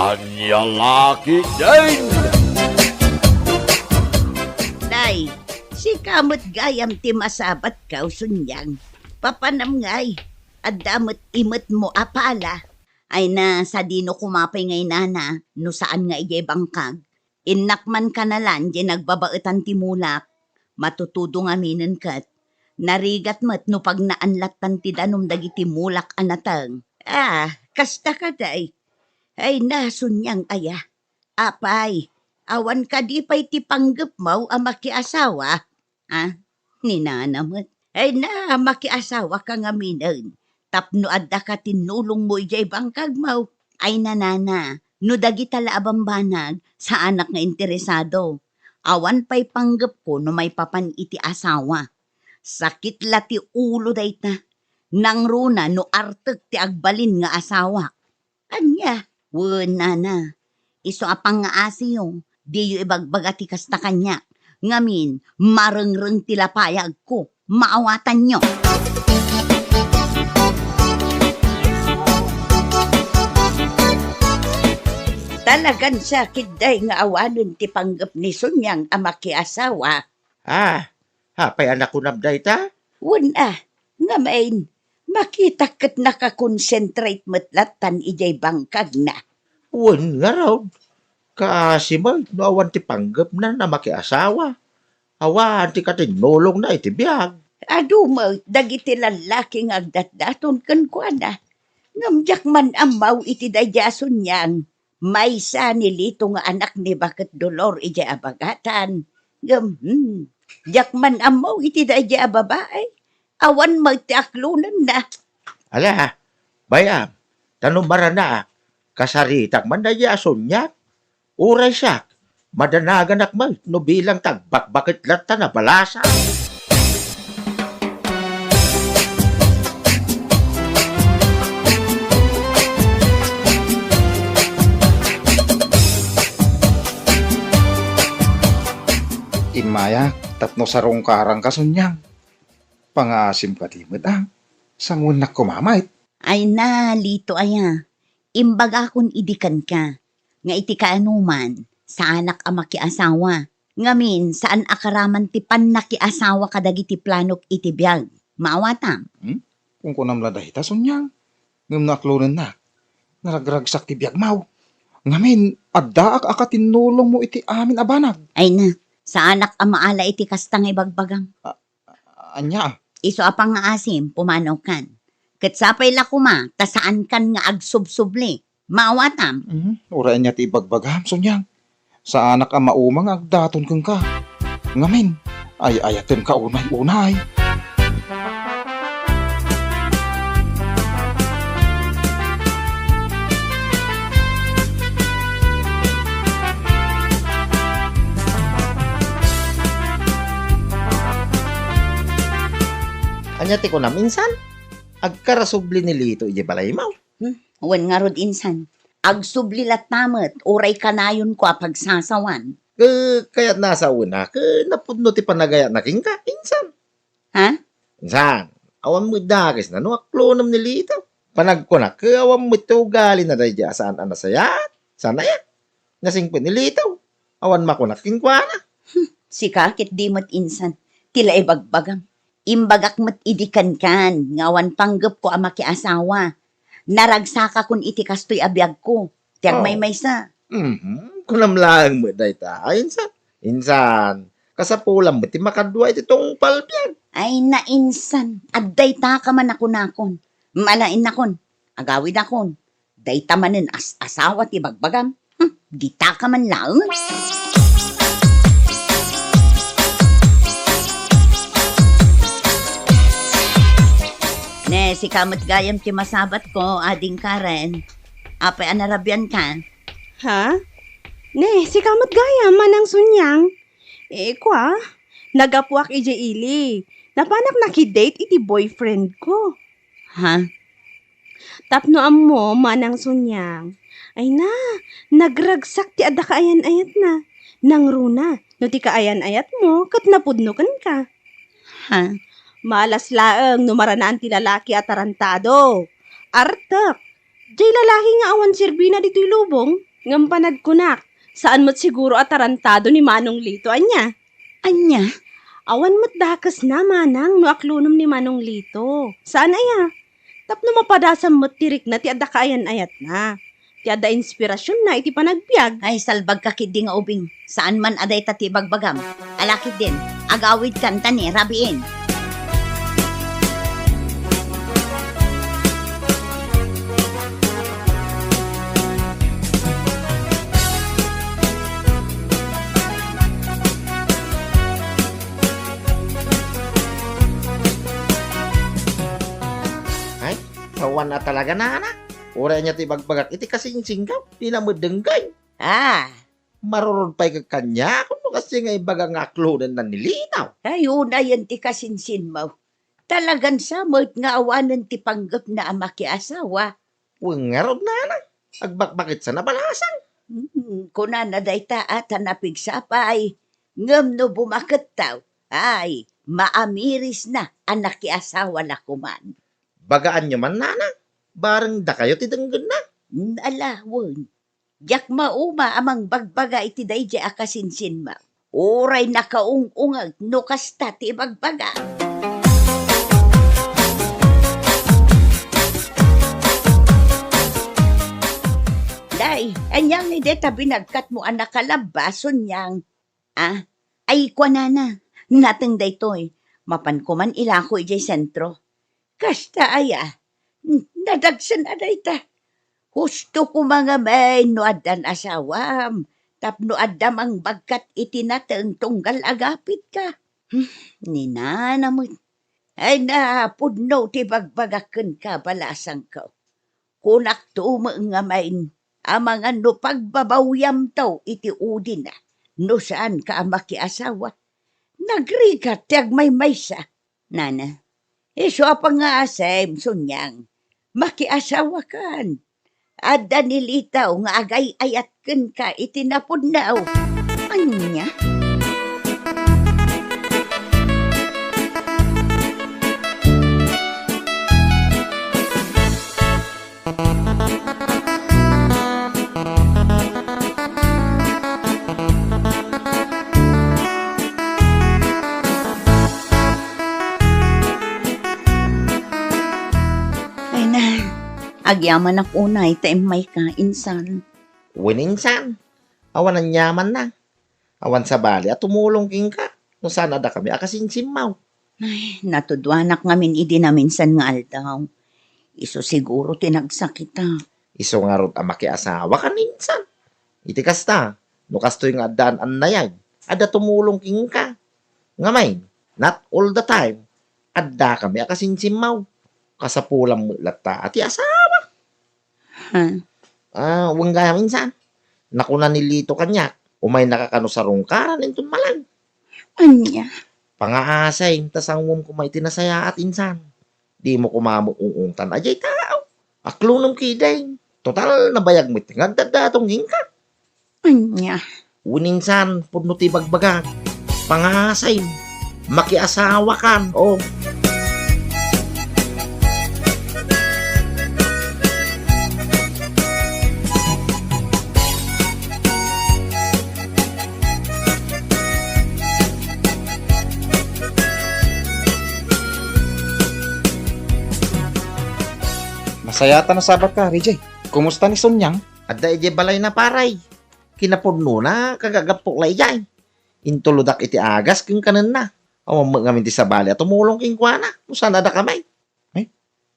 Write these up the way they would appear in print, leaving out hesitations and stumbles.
Anyang laki din! Day, si kamot gayam ti masabat ka sunyang. Papanam ngay, at damot imot mo apala. Ay na sa dino kumapay ngay nana, no saan nga iyay bangkag. Innakman ka na lang, di nagbabaitan ti mulak. Matutudo nga minen kat. Narigat mo't no pag naanlatan ti danom dagiti mulak anatang. Kasta ka day. Ay nasunyang aya. Apay, awan ka di pa'y ti panggap mo ang makiasawa. Ninanamot. Ay na makiasawa ka nga minen. Tapno adda ka tinulong mo ijay bangkag mo. Ay nanana, no dagita laabambanag sa anak nga interesado. Awan pa'y panggap ko no may papan iti asawa. Sakit la ti ulo dayta. Nang runa no artek ti agbalin nga asawa. Anya, nana. Iso apang nga asiyo, di yu ibagbaga ti kasta kanya. Ngamin, marengreng tilapayag ko. Maawatan nyo. Talagan sakit day nga awanon ti panggap ni Sunyang ang makiasawa. Hapay anak ko nabday ta? Wala, nga main, makita kat nakakonsentrate matlatan ijay bangkag na. Wan nga raw. Kasi mo, awan ti panggap na makiasawa. Awan ti katinulong na iti biyag. Ado mo, dagiti lalaki nga agdat-daton kan kwa na. Ngamjak man amaw iti dayason niyang. May sa nilito nga anak ni Bakit Dolor iti abagatan. Jak man amaw iti daya babae. Awan magtiaklunan na. Ala, bayam, tanumara na, kasaritak man dayason niya. Uray siya, madanagan akmal, no bilang tagbakbakit lata na balasa. Imaya, tapno sarong karang kasunyang. Pangasim ka timid sangunak kumamait. Ay na, lito aya. Imbaga kun idikan ka. Nga iti kaanuman, sa anak ang makiasawa. Ngamin, saan akaraman ti pan nakiasawa kadagiti planok iti biyag. Maawatam. Kung kunam ladahita sunyang. Ngam naklunan na. Naragragsak ti biyag mau. Ngamin, addaak akatinulong mo iti amin abanag. Ay na, sa anak ang maala iti kastang ibagbagang. Anya, Iso apang nga asim, pumanaw kan. Katsapay lakuma, tasaan kan nga agsubsubli. Maawatam. Ura niya ti ibagbagam sunyang. Sa anak ang maumang agdaton kang ka. Ngamin, ay ayatin ka unay-unay. Anya ti ko na minsan, agkarasubli ni Lito ije balay maw. Wan nga rod insan. Agsublilat namat, uray kanayon ko pagsasawan. Kaya't nasa una, napudno ti panagayat na king ka, insan. Ha? Insan, awan mo dagis na no aklonam ni Lito. Panag ko na, awan mo ito gali na dahil saan anasayat. Sana yan. Nasingpin ni Lito. Awan makunak king kwa na. Si kakit di mo't insan. Tila ibagbagang. Imbagak mo't idikan kan. Ngawan panggap ko ang makiasawa. Naragsaka kun iti kastoy abiyag ko. Tiyag may sa. Kunam lang mo dahil ta. Insan. Insan. Kasapulam mo ti makadwa iti tong palbyan. Ay na insan. Adday ta ka man ako nakon. Malain nakon. Agawid nakon. Day tamanin asawa ti bagbagam. Di ta ka man lang. Ne, si kamot gayam ti masabat ko, ading Karen. Apay anarabyan ka. Ha? Ne, si kamot gaya manang sunyang. Kwa, nagapuak ije ili. Napanak nakidate iti boyfriend ko. Ha? Tapno ammo manang sunyang. Ay na, nagragsak ti adda kaayan-ayat na. Nang runa, no ti kaayan-ayat mo, kat napudnukan ka. Ha? Malas laeng numaranaan ti lalaki at tarantado. Artak, jay lalaki nga awan sirbina dito'y lubong. Ngam panagkunak, saan mo't siguro atarantado ni Manong Lito anya? Anya? Awan mo't dakas na manang no aklunom ni Manong Lito. Saan aya? Tapno mapadasam mo't tirik na ti adda kaayan ayat na. Ti adda inspirasyon na iti panagbiag. Ay, salbag ka kid nga ubing. Saan man aday tati bagbagam. Alakid din. Agawid kanta ni Rabiin. Kawan na talaga na. Ura niya ti bagbagak iti kasing singkaw. Di na madenggay. Ah, Marurod pa'y kanya. Kung kasi nga ibaga nga aklunan na nilitaw. ayun na yan ti kasinsin mo. Talagan samot nga awanan ti panggap na ama ki asawa. Wengarod na. Agbakbakit sa nabalasan. Kuna na day taat napigsapay. Ngam no bumakat taw. Ay, maamiris na anak ki asawa na kuman. Bagaan nyo man nana. Barang da kayo tidanggan na. Alawon. Yak mauma amang bagbaga iti dayjay akasinsin ma. Oray nakaungungag no kasta ti bagbaga. Day, anyang ide tabi nagkat mo anak kalabason yang. Ah, ay kwa nana. Nateng daytoy. Mapan ko man ilako ijay sentro. Kasta aya. Nadagsan aday ta. Husto ko mga may no adan asawam. Tapno adam ang bagkat itinateng tunggal agapit ka. Ninana mo. Ay na pudno ti bagbagaken ka balasang ko. Kunak tumo nga main. Amang ano pagbabawyam taw iti udin na. No saan ka amaki asawa. Nagrigat tiyag may maysa. Nana. Iso pa nga asem sunyang. Makiasawa kan. Ada nilitaw nga agay ayat ken ka itinapod na. Anya? Ay na. Agyaman ako na may kainsan. Wininsan. Awan ang yaman na. Awan sa bali at tumulong king ka. No sana da kami akasinsimaw. Ay, natudwanak ngamin idi na minsan nga aldaw. Iso siguro tinagsakita. Iso nga rod ang makiasawa ka minsan. Iti kasta. No kastoy nga daan an nayag. Ada tumulong king ka. Ngamay, not all the time. Adda kami akasinsimaw. Kasapulang mulata at asawa. Ha? Huwag gaya minsan. Nakuna nilito kanya. Umay nakakano sa rungkaran intun malang. Anya? Pangaasay, tasangwom ko may tinasaya at insan. Di mo kumamuungungtan ajay tao. Aklunong kiday. Total nabayag mo tingag dadatong ka. Anya? Uninsan, pudno ti bagbagag. Pangaasay, makiasawa kan. O, Masayata na sabat ka, Rijay. Kumusta ni Sunyang? adda ije balay na paray. Kinapudno na, kagagapok lay jay. Intuludak iti agas king kanan na. Awang ngamin ti sabali at tumulong king kuana. Musan ada kamay.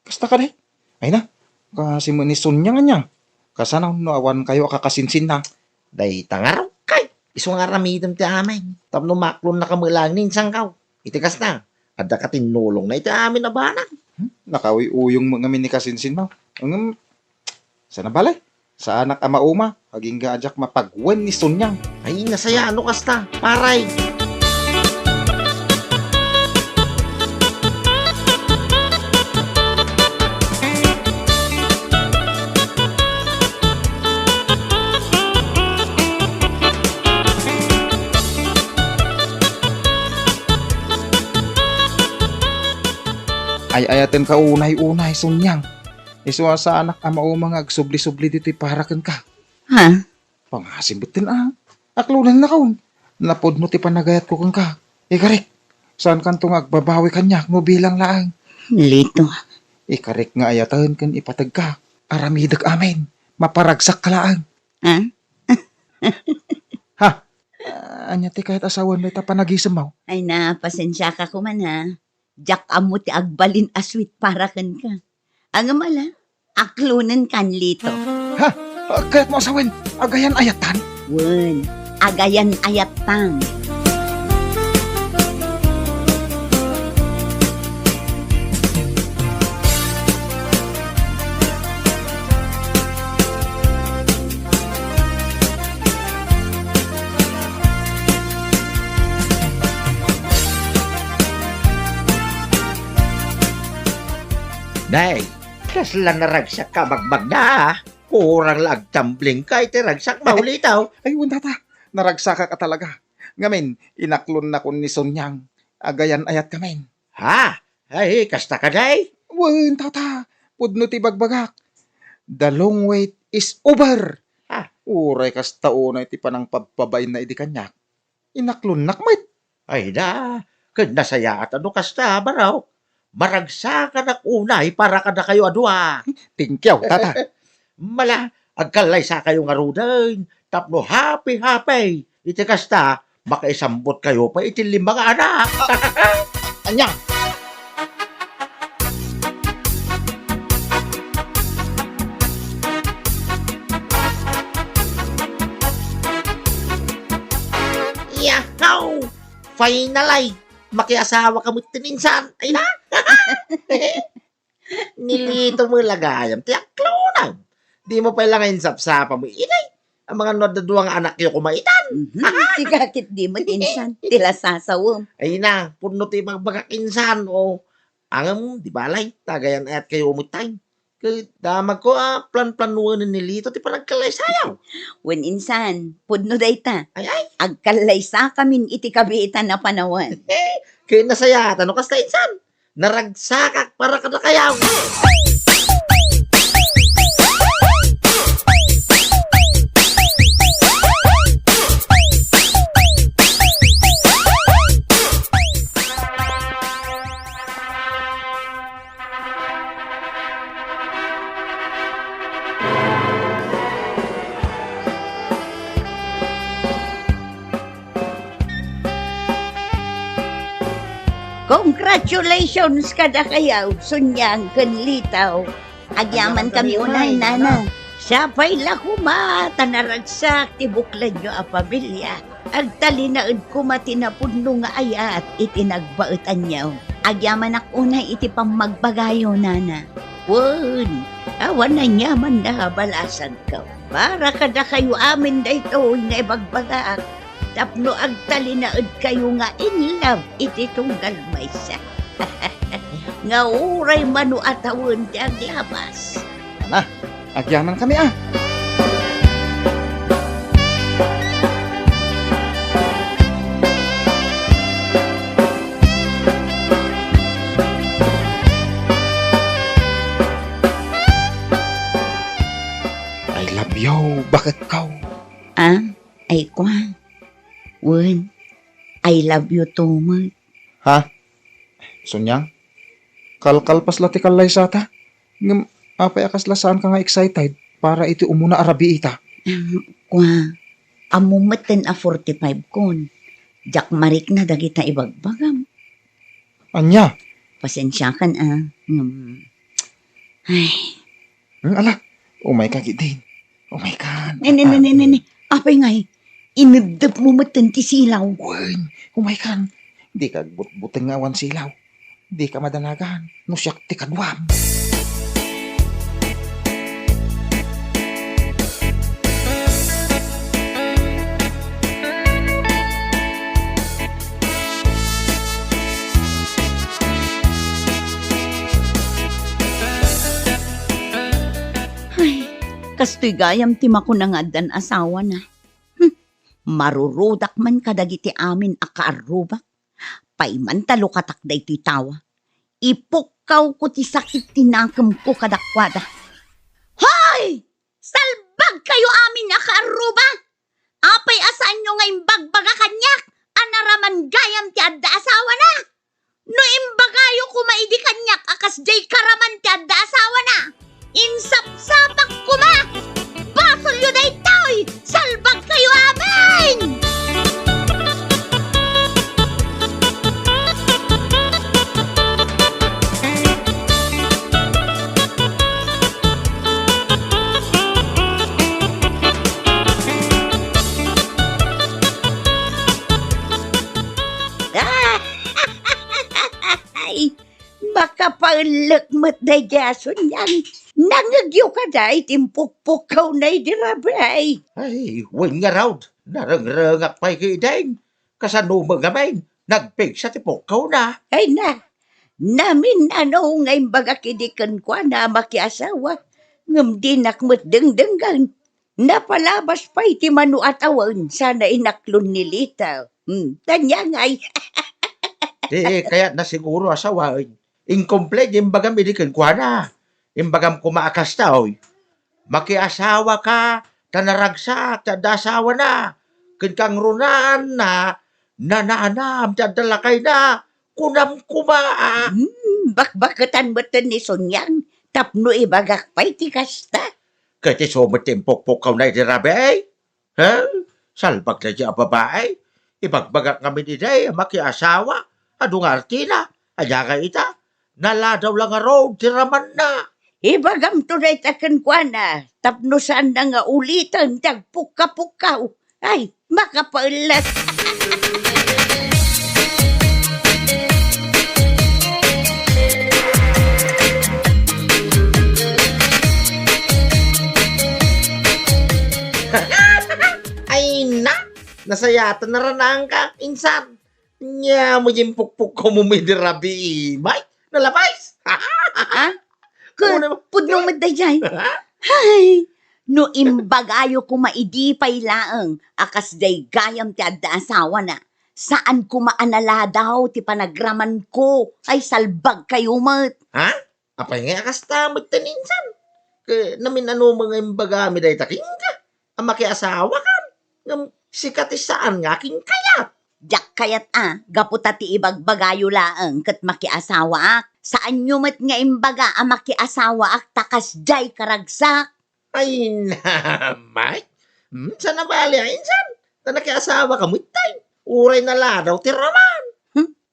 Kasta ka day? Ay na, kasi mo ni Sunyang anya. Kasanang awan kayo kakasinsin na. Day tangaraw kay. Iso nga ramidam ti amay. Tapno maklon na kamulang ninsang kaw. Itikas na. Adda ka tinulong na iti amin na banang. Nakawi-uyong mga ni kasinsin mo. Sana balay? Sa anak ama uma, haging gaajak mapagwan ni Sunyang. Ay, nasaya ano kasta. Paray. Ay ayaten ka unay-unay, Sunyang. Iswa sa anak ama uma nga agsubli-subli dito'y parakan ka. Ha? Pangasimbutin Aklunan na kaon. Napod mo ti panagayat ko kang ka. Ikarik, saan kan tong agbabawi kanya no bilang laang. Lito. Ikarik nga ayatan kan ipatag ka. Aramidag amin. Maparagsak ka laang. Ha? Anya ti kahit asawan na ita panagisam mo. Ay na, pasensya ka kuman ha. Jak amo ti agbalin aswit para kan ka. Ang mala, aklunan kan lito. Kahit mo asawan, agayan ayatan. Wen, agayan ayatan. Day, kasla naragsak ka bagbag na. Kurang lag tumbling ka, iti ragsak maulitaw. Ay, wala naragsaka ka talaga. Ngamin, inaklon na ko ni Sonyang. Agayan ayat kamin. Ha? Ay, kasta ka, day? Wen, tata, pudno ti bagbagak. The long wait is over. Uray kas taon na iti panang pagpabay na idi kanyak. Inaklon nakmit. Ay da, kad nasaya at ano kasta, baraw. Maragsakan ak unay para kada kayo adwa. Tingkyaw, tata. Mala, agkalay sa kayo nga rudan. Tapno happy. Iti kasta, makaisambot kayo pa iti 5 anak. Anya, Yahaw! Finally! Makiasawa ka mo tininsan. Ay na! Nilito mo lagayam. Tiyaklaw. Di mo pa lang insapsapa mo. Inay! Ang mga nadaduang anak ko kumaitan. Sigakit di mo tinsan. Tila sasawom. Ay na, puno ti magbagakinsan. O, angam, di balay. Tagayan at kayo umutay. Kaya damag ko, plan-planuan nilito. Ti panagkalay sayaw. Wen insan, pudno dayta. Ay. Agkalay sa kamin iti kabiitan na panawan. Kaya nasaya, tanong kasta insan. Naragsakak para kada kayaw. Congratulations kada kayaw, Sunyang Kanlitaw. Agyaman kami unay, nana. Siya pa'y lakuma, tanaragsak, tibuklan nyo a pamilya. Agtalinaad kumatinapudno nga ayat, itinagbaetan nyo. Agyaman ak unay iti pamagbagayo, nana. Wen, awan na nyaman na balasan ka. Para kada kayo amin da ito nga ibagbaga. Tapno agtalinaad kayo nga in love iti tunggal maysa. Nga uray manu atawon ti aglabas. agyaman kami I love you, bakit kau? Ay kwa. Wen, I love you too much. Sunyang, kalkalpas lati kalay sata. Ngam, apay akas lasaan ka nga excited para iti umuna arabi ita. Kwa, amumatan a 45 kon. Jak marik na dagita ibagbagam. Anya, Pasensya kan Ay, ala, umay ka gidin. Umay ka. nene. Apay ngay, inagdap mo matan ti silaw. Wen, umay ka. Di ka buteng awan silaw. Di ka madanagan. No siyak ti kadwam. Kastoy gayam ti makunangadan asawa na. Marurudak man kadagiti amin akaarubak. Paiman talo katakday ti tawa. Ipukaw ko ti sakit tinakam ko kadakwada. Hoy! Salbag kayo amin akaarubak! nga imbagbaga kanyak, anaraman gayam ti adda asawa na. No imbagayo kumaidi kanyak, akas jay karaman ti adda asawa na. Insapsapak kuma! Basol yun ay taoy! Salbag kayo amin! Ay, baka paulak day jason yan. Nangagyo ka day, timpukpuk ka na dirabay. Ay, wing nga raw. Narangrangak pa'y kidain. Kasanumang gamin. Nagpig sa tipukaw na. Ay na, namin ano ngay baga kidikan kwa na makiasawa. Ngam dinakmat dengdenggan. Napalabas pa iti manu atawan sana inaklon ni Lita. Tanya ngay. Kaya na siguro asawain. Incomplete yung bagam idikan kwa na. Yung bagam kumaakas taoy. Makiasawa ka, tanaragsak, tadasawa na. Kang runaan na, nanaanam, tadalakay na, kunam kumaa. Bakbakatan batan ni Sonyang. Tapno ibagak pa iti kasta. Kaya sumatimpok-pokaw na itirabay. Ha? Salbag na siya babae. Ibagbagak kami ni Day, makiasawa. Adung artina, ayaga ita. Naladaw lang nga road, tiraman na. Ibagam to na itakan kwa na. Tapno saan na nga ulitan, tagpuka-pukaw. Ay, makapaulat. Ay na, nasayatan na ranang ka, insan. Nya mo yung pukpuk ko mo may dirabi, may, nalabais. Ha? Pudno mo dayay. Ay, no imbagayo ko maidipay laang, akas day gayam ti adda asawa na. Saan ko maanala daw ti panagraman ko, ay salbag kayo mat. Ha? Apay nga kastamot taninsan. Kaya namin ano mga imbagami day taking ka. Ang makiasawa ka. Ngam sikatis saan nga king kayat. Yak kayat gaputa ti ibagbagayo laang kat makiasawa ak. Saan nyo mat nga imbaga ang makiasawa ak takas jay karagsak. Ay na, may. Sana bali ang insan. Na nakiasawa ka mutay. Uray na ladaw tiraman.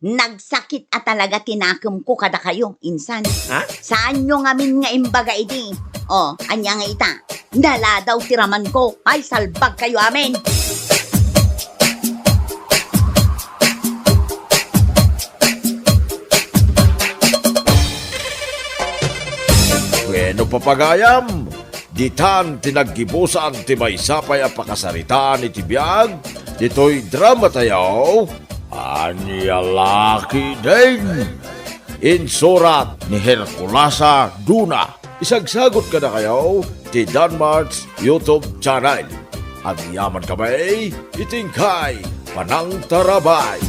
Nagsakit at talaga tinakam ko kada kayo, insan. Ha? Saan nyo ngamin nga imbaga idi? O, anya nga ita. Dala daw tiraman ko. Ay, salbag kayo amin. Bueno papagayam, ditan tinaggibusan ti may sapay a pakasaritaan iti biyag, dito'y drama tayaw, Anya Laki din. Insurat ni Herculasa Duna. Isagsagot ka na kayo ti Danmar's YouTube channel. At yaman kamay, itingkay, panang tarabay.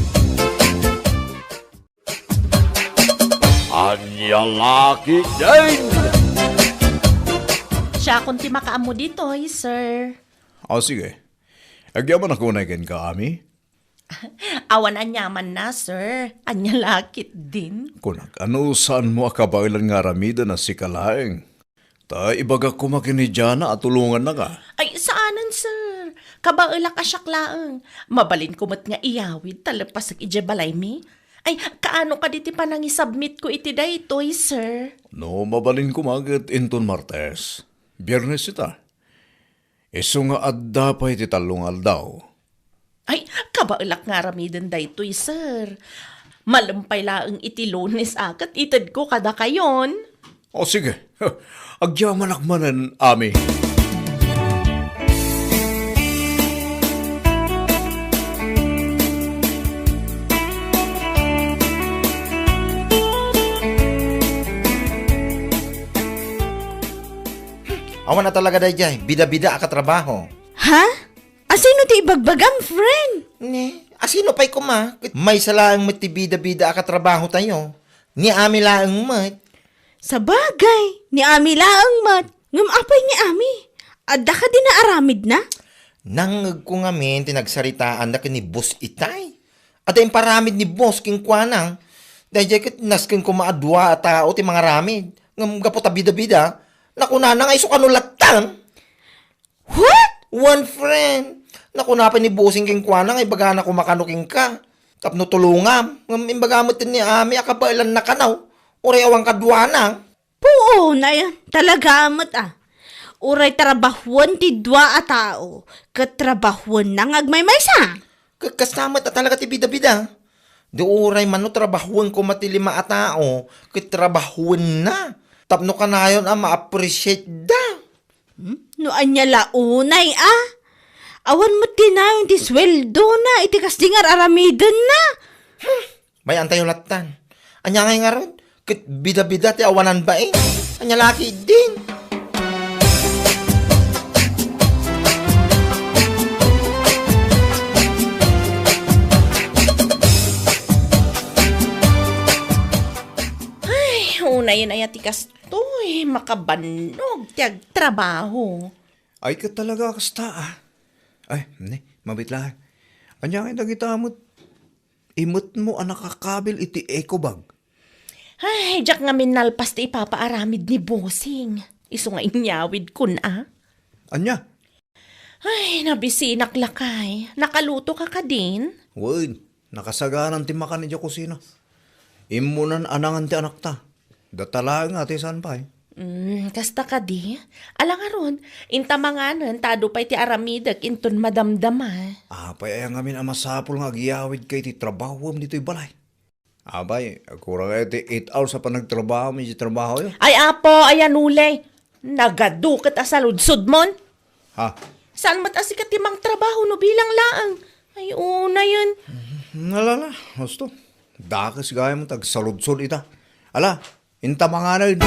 Anya Laki din. Siya kung ti makaamo dito, sir. O sige. Agyaman ako na ikan ka, Ami. Awan anyaman na, sir. Anya lakit din. Kunak, ano saan mo akabailan nga ramida na si Kalaeng? Ta ibaga ko makinidya at tulungan na ka. Ay, saanan, sir? Kabaila ka syaklaang. Mabalin kumot nga iyawid, talapas ag ijebalay mi. Ay, kaano ka diti pa nang isubmit ko iti daytoy, sir? No, mabalin ko magat inton Martes. Biyernes ita. Iso nga adda pa iti talungal daw. Ay, kabailak nga ramidan daytoy, sir. Malampay laang iti Lunes akat itad ko kada kayon. O sige, agyaman akmanan, Ami. Awan na talaga dayjay, bida-bida ka trabaho. Ha? Asino ti ibagbagam, friend? Ne, asino pa'y kuma? May salaang mati bida-bida ka trabaho tayo. Ni ami laang mat. Sa bagay, ni Ami laang mat. Ngam apay ni Ami. Adda ka din na aramid na? Nangag ko nga men, tinagsaritaan na ni boss itay. At yung paramid ni boss king kwanang. Dahil kat naskin ko maadwa at tao ti mga ramid. Ngam gaputa bida-bida. Nakuna na nga iso kanulatan. What? One friend. Nakunapin ni bossing king kwanang ay baga na kumakanuking ka. Tapno tulungam. Ngam imbagamot ni ami akabailan na kanaw. Uray awang kadwanang. Puo na yan. Talaga amat Uray trabahuan ti dua a tao. Katrabahuan nang agmay-maysa. Kasamat at talaga ti bida-bida. Di uray man no trabahuan ko matilima a tao. Kitrabahuan na. Tapno ka na yun ma-appreciate da. No anya launay Awan mo tinayon ti sweldo na. Iti kasdingar aramidan na. May antay ulatan. Anya ngay nga ron. Kit bida-bida ti awanan ba eh. Anya laki din. Unay na yatikas to makabanog tiyag trabaho. Ay ka talaga kasta Ay, mabitlahan. Anya kay nagitamot. Imot mo ang nakakabil iti eco bag. Ay, jak nga minalpas ti ipapaaramid ni bossing. Iso nga inyawid kun Anya? Ay, nabisinak lakay. Nakaluto ka din? Wait, nakasaganan ti makan ni kusina. Imunan anangan ti anak ta. Datala nga ti san pa Kasta ka di. Alang aron, intamanganan, tado pa'y ti aramidag, inton madamdama. Apay ay ngamin amasapol nga agiyawid kay ti trabaho dito'y balay. Abay, kurang ay ti 8 hours sa panagtrabaho, may trabaho yun. Ay apo, ayan ulay. Nagadukat sa ludsod mon. Ha? Saan matasikat timang trabaho no bilang laang? Ay una yun. Nalala, gusto. Dakas gaya mo tagsaludsod ita. Ala, inta mga na yun.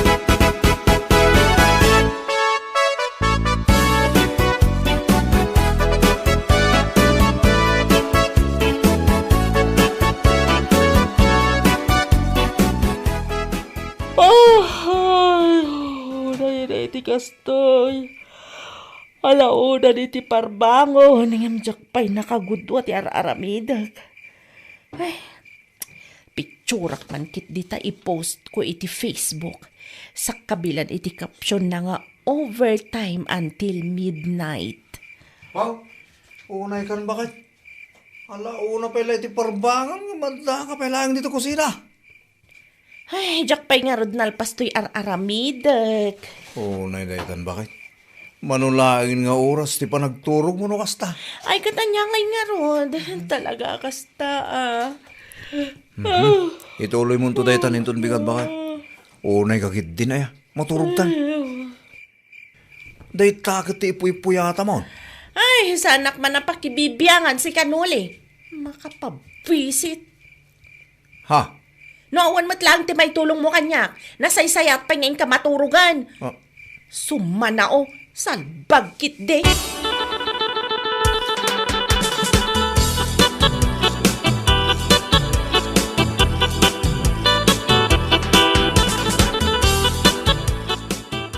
Kastoy. Alauna ni ti parbango. Nangyamjak pa'y nakagudwa ti aramidag. Ay, picturak man kit dita i-post ko iti Facebook. Sa kabilan iti caption na nga overtime until midnight. Ha? Unay kan bakit? Alauna pala iti parbangan. Manda ka pala ang dito kusina. Ay, jak pa'y nga rod nalpas to'y aramidag. Unay daytan bakit? Manulain nga oras ti panagturog mo no kasta. Ay, katanyangay nga rod. Talaga kasta Ituloy mo to daytan inton bigat bakit? Unay kakit din ay maturog tan. Day takit ti ipuy-puyata mo. Ay, sanak man na pakibibiyangan si Kanuli. Makapabwisit. Ha? Noawan mo't lang ti may tulong mo kanya. Nasaysayat pa ngayon ka maturugan. Ah. Sumanao, salbag kit de.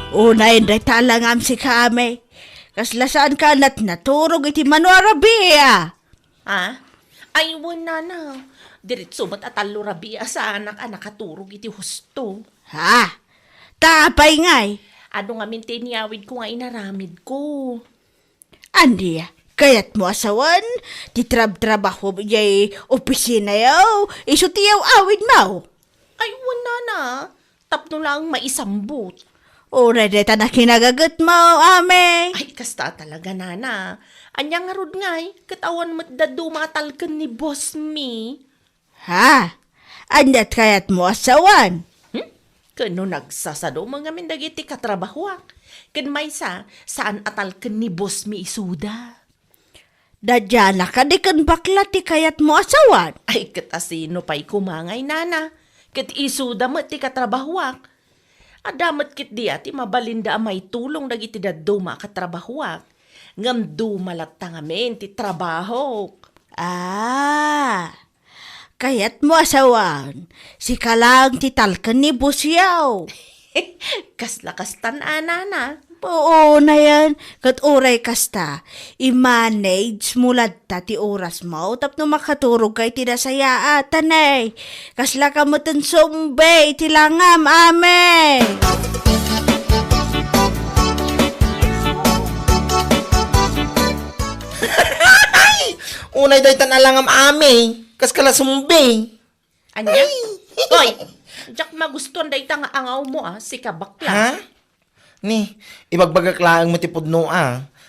Una inday talangam si kami. Kaslasaan ka na't naturog iti manuarabi Ha? Ay, wala na. Diretso mo't atalo rabi sa anak nakaturog iti husto. Ha? Tapay ngay. Ano nga mintiniyawid ko nga inaramid ko. Andi, kayat mo asawan, titrab-trabaho jay opisina yaw, iso tiyaw awid mo. Ay, wala na. Tapno lang maisambot. Ura deta na kinagagat mo, ame. Ay, kasta talaga, nana. Anyang nga rod ngay, katawan mo't dadumatalkan ni boss me. Ha? Andat kayat mo asawan. Kano nagsasado mga mindagiti katrabahuak. Kan may saan atalkan ni boss me isuda. Dadyana ka di kan bakla ti kayat mo asawan. Ay, katasino pa'y kumangay, nana. Kat isuda mo ti katrabahuak. Adamat kit di ati mabalinda may tulong dagiti daduma katrabahuak. Ngam dumalata ngamin ti trabaho. Kayat mo asawan. Si kalang ti talkan ni busyaw. Kaslakas tanana na. Oo na yan. Kat oray kasta, i-manage mulad ta ti oras mo. Tapno makaturog kay tinasayaatan eh. Kasla ka mo tan sumbay, tilangam ame. Unay day tanalangam ame. Kas kala sumbe. Anya? Hoy! Jak magustuhan day nga angaw mo si kabakla. Ha? Ni, ibagbagak laang mo ti pudno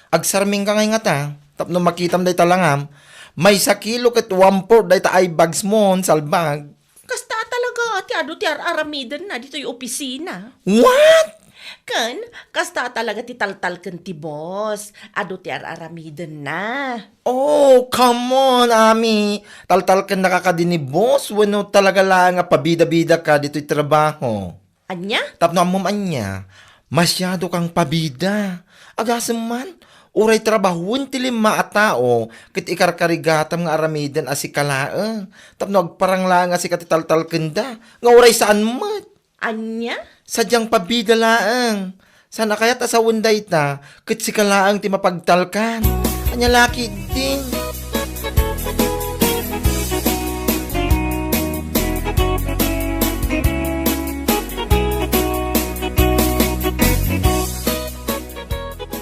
Agsarming ka ngay nga ta. Tapno makitam day talangam. May 1 kilo ket 1/4 day ta ay bags mo salbag. Kasta talaga, ti ado ti aramidan na dito yung opisina. What? Kan, kasta talaga ti taltal kan ti boss. Ado ti aramidan na. Oh, come on, Ami. Taltal ka nakakadini, boss. Wano talaga lang nga pabida-bida ka dito yung trabaho. Anya? Tapno amom anya, masyado kang pabida. Agasam man, uray trabahon ti 5 a tao, kit ikarkarigatam nga aramidan asi kalaang. Tapno agparang lang asi katitaltal kenda, nga uray saan mat. Anya? Sadyang pabida laang. Sana kaya't asawon day ta, kit si kalaang ti mapagtalkan. Anya laki din.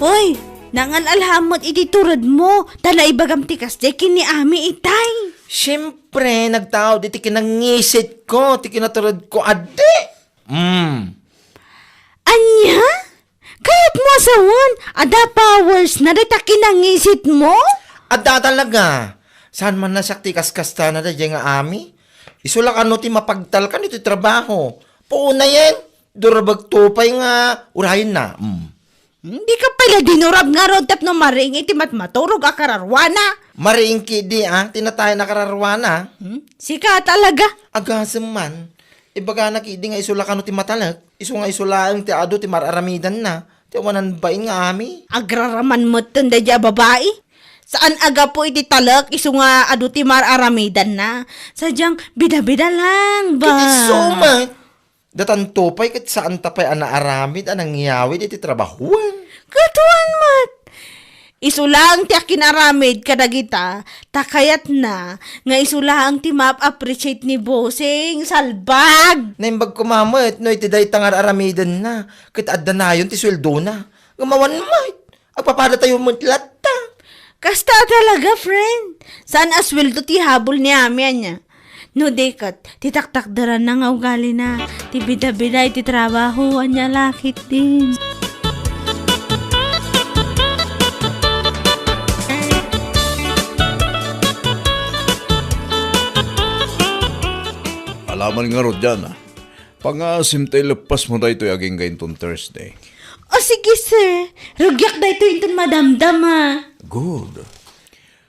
Hoy, nangan alhamot iti turad mo. Tala ibagam ti kasde kini ami itay. Siyempre, nagtao di ti kinangisit ko, ti kinaturod ko, ade. Anya? Kaya't mo asawan, ada powers na dita kinangisit mo? Adda talaga. Saan man nasakti kaskasta na da nga ami? Isulak ano ti mapagtalkan iti trabaho. Puuna yan. Durabag tupay nga. Urahin na. Hindi ka pala dinurab nga rod tapno maring iti matmaturog akararwana. Mariingki di tinatay na kararwana. Sika talaga. Agasam man. Ibaga nakidi nga isulak ano ti matalak. Isu nga isulaang ti ado ti mararamidan na. Ti wanan bain nga ami. Agraraman mo tanda dya babae. Saan aga po iti talak iso nga adu ti mararamidan na. Sadyang bida-bida lang ba? Kiti sumat. Datan tupay kat saan tapay anaaramid anang ngiyawid iti trabahuan. Katuan mat. Isu lang ti akinaramid kadagita, takayat na, nga isu lang ti map-appreciate ni bossing, salbag! Naimbag kumamot, no iti day tangar aramidan na, kit adda na yun ti sweldo na. Gumawan mat, agpapada tayo mutlat ta. Kasta talaga, friend. Saan asweldo ti habol ni Amia niya? No, dekat, titaktakdaran na nga ugali na. Ti bida-bida iti trabaho, anya lakit din. Alaman nga ro dyan Pangasim tayo lepas mo tayo aging gayintong Thursday. O sige, sir. Rugyak da ito yung madamdam, ha. Good.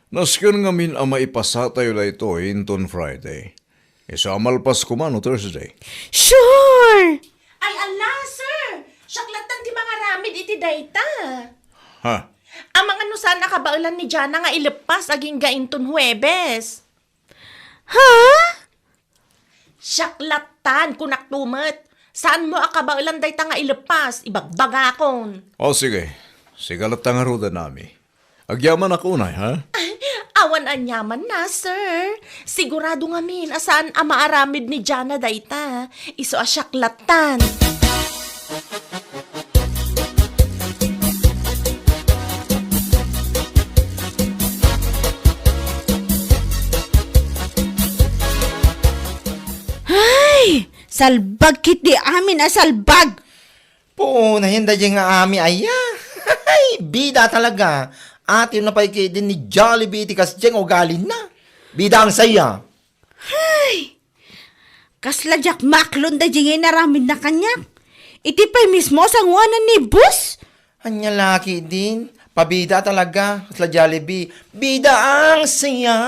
Nasken nga min ama ipasa tayo da ito inton Friday. Isamalpas ko man o Thursday. Sure! Ay, ala, sir! Syaklatan ti mga ramid iti dayta. Ha? Ang mga no sana kabaulan ni Jana nga ilepas aging gainton Huwebes. Ha? Syaklatan, kunak tumet. Saan mo akabaulan dayta nga ilepas? Ibagbagakon. O sige. Sigalat nga ro da nami. Agyaman ako na, ha? Awan anyaman na, sir. Sigurado nga min, asaan ang maaramid ni Jana dayta. Iso asyaklatan. Ay! Salbag kit di amin, salbag! Po, nahinda dyan nga ami aya. Ay, bida talaga. At yun na pa din ni Jollibee tikas dyan ugali na. Bida ang saya. Kasladyak maklon da dyan naramid na kanyak. Iti pa'y mismo sangwanan ni boss. Anya laki din. Pabida talaga. Kasla Jollibee. Bida ang saya.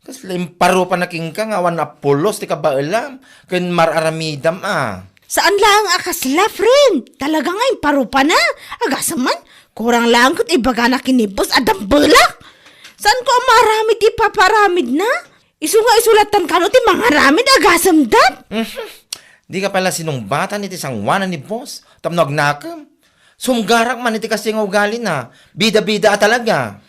Kasla yung paro pa naking ka nga wan apulos ti ka ba alam. Kun mararamidam Saan lang akasla, friend? Talaga nga'y parupa na. Agasaman, kurang lang kut ibaga na kinibos adang bulak. Saan ko marami ti paparamid na? Isu nga isulatan ka no ti mga ramid agasam dat. Di ka pala sinumbatan iti sangwanan ni boss. Tamnog nakam. Sumgarak man iti kasi nga ugali na. Bida-bida talaga.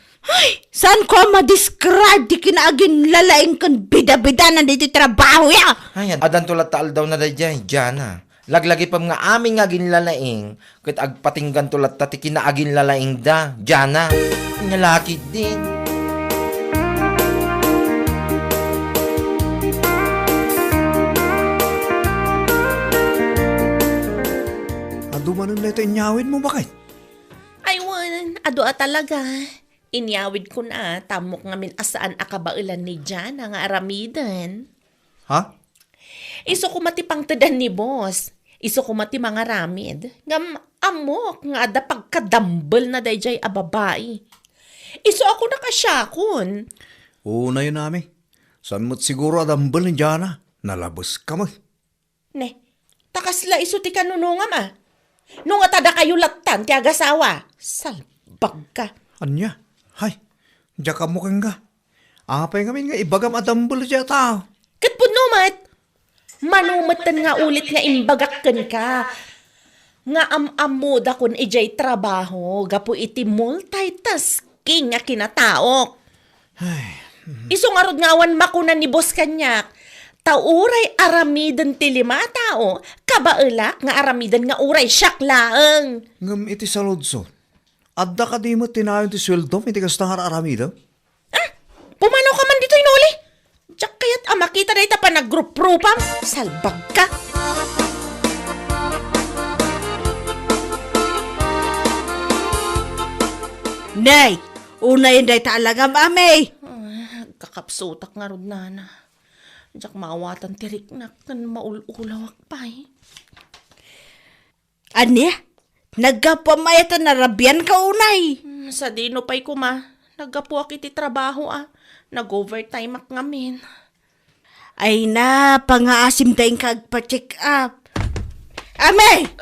Saan ko ma-describe di kinaagin lalaing kan bida-bida na dito trabaho ya? Ay, adan tulad taal daw na dayjay, Jana. Laglagi pa nga aming agin lalaing, kat agpatinggan tulad tati kinaagin lalaing da, Jana. Nalaki din. Adumanon na ito inyawin mo, bakit? Ay, wan, ado talaga. Inyawid ko na, tamok ngamin asaan akabailan ni Jana nga aramidan. Ha? Iso ko matipang tadan ni boss. Iso ko mati mga ramid. Ngam amok nga ada pagkadambal na dayjay a babae. Iso ako nakasyakon. Oo na yun namin. San mo't siguro adambal ni Jana? Nalabas ka mo. Ne, takasla iso ti kanunungam ah. Nung atada kayo latan ti agasawa. Salbag ka. Anya? Hay, diya ka mukhang ka. Apay ngamin nga ibagam adambal siya tao. Kat po numat. Manumatan nga ulit nga imbagakan ka. Nga am-amuda kun ijay trabaho. Gapo iti multitasking nga kinataok. Iso nga rod nga awan makunan ni boss kanyak. Tauray aramidan ti lima tao. Kabaelak nga aramidan nga uray syaklaang. Ngam iti sa lodso. Adda ka di mo tinayon ti sweldo, iti kastangar aramida. Pumanaw ka man dito inuli. Diyak kaya't makita na ita pa nag-group-grupam. Salbag ka. Nay, una yun day talaga, mami. Kakapsutak nga rod nana. Diyak maawatan tirik na kan maululawak pa eh. Anya, nagkapamayatan na rabyan ka unay. Sa dino pa'y kuma. Nagapuak iti trabaho ah. Nag-overtime ak ngamin. Ay na, pangaasim tayong kagpa-check up. Ame!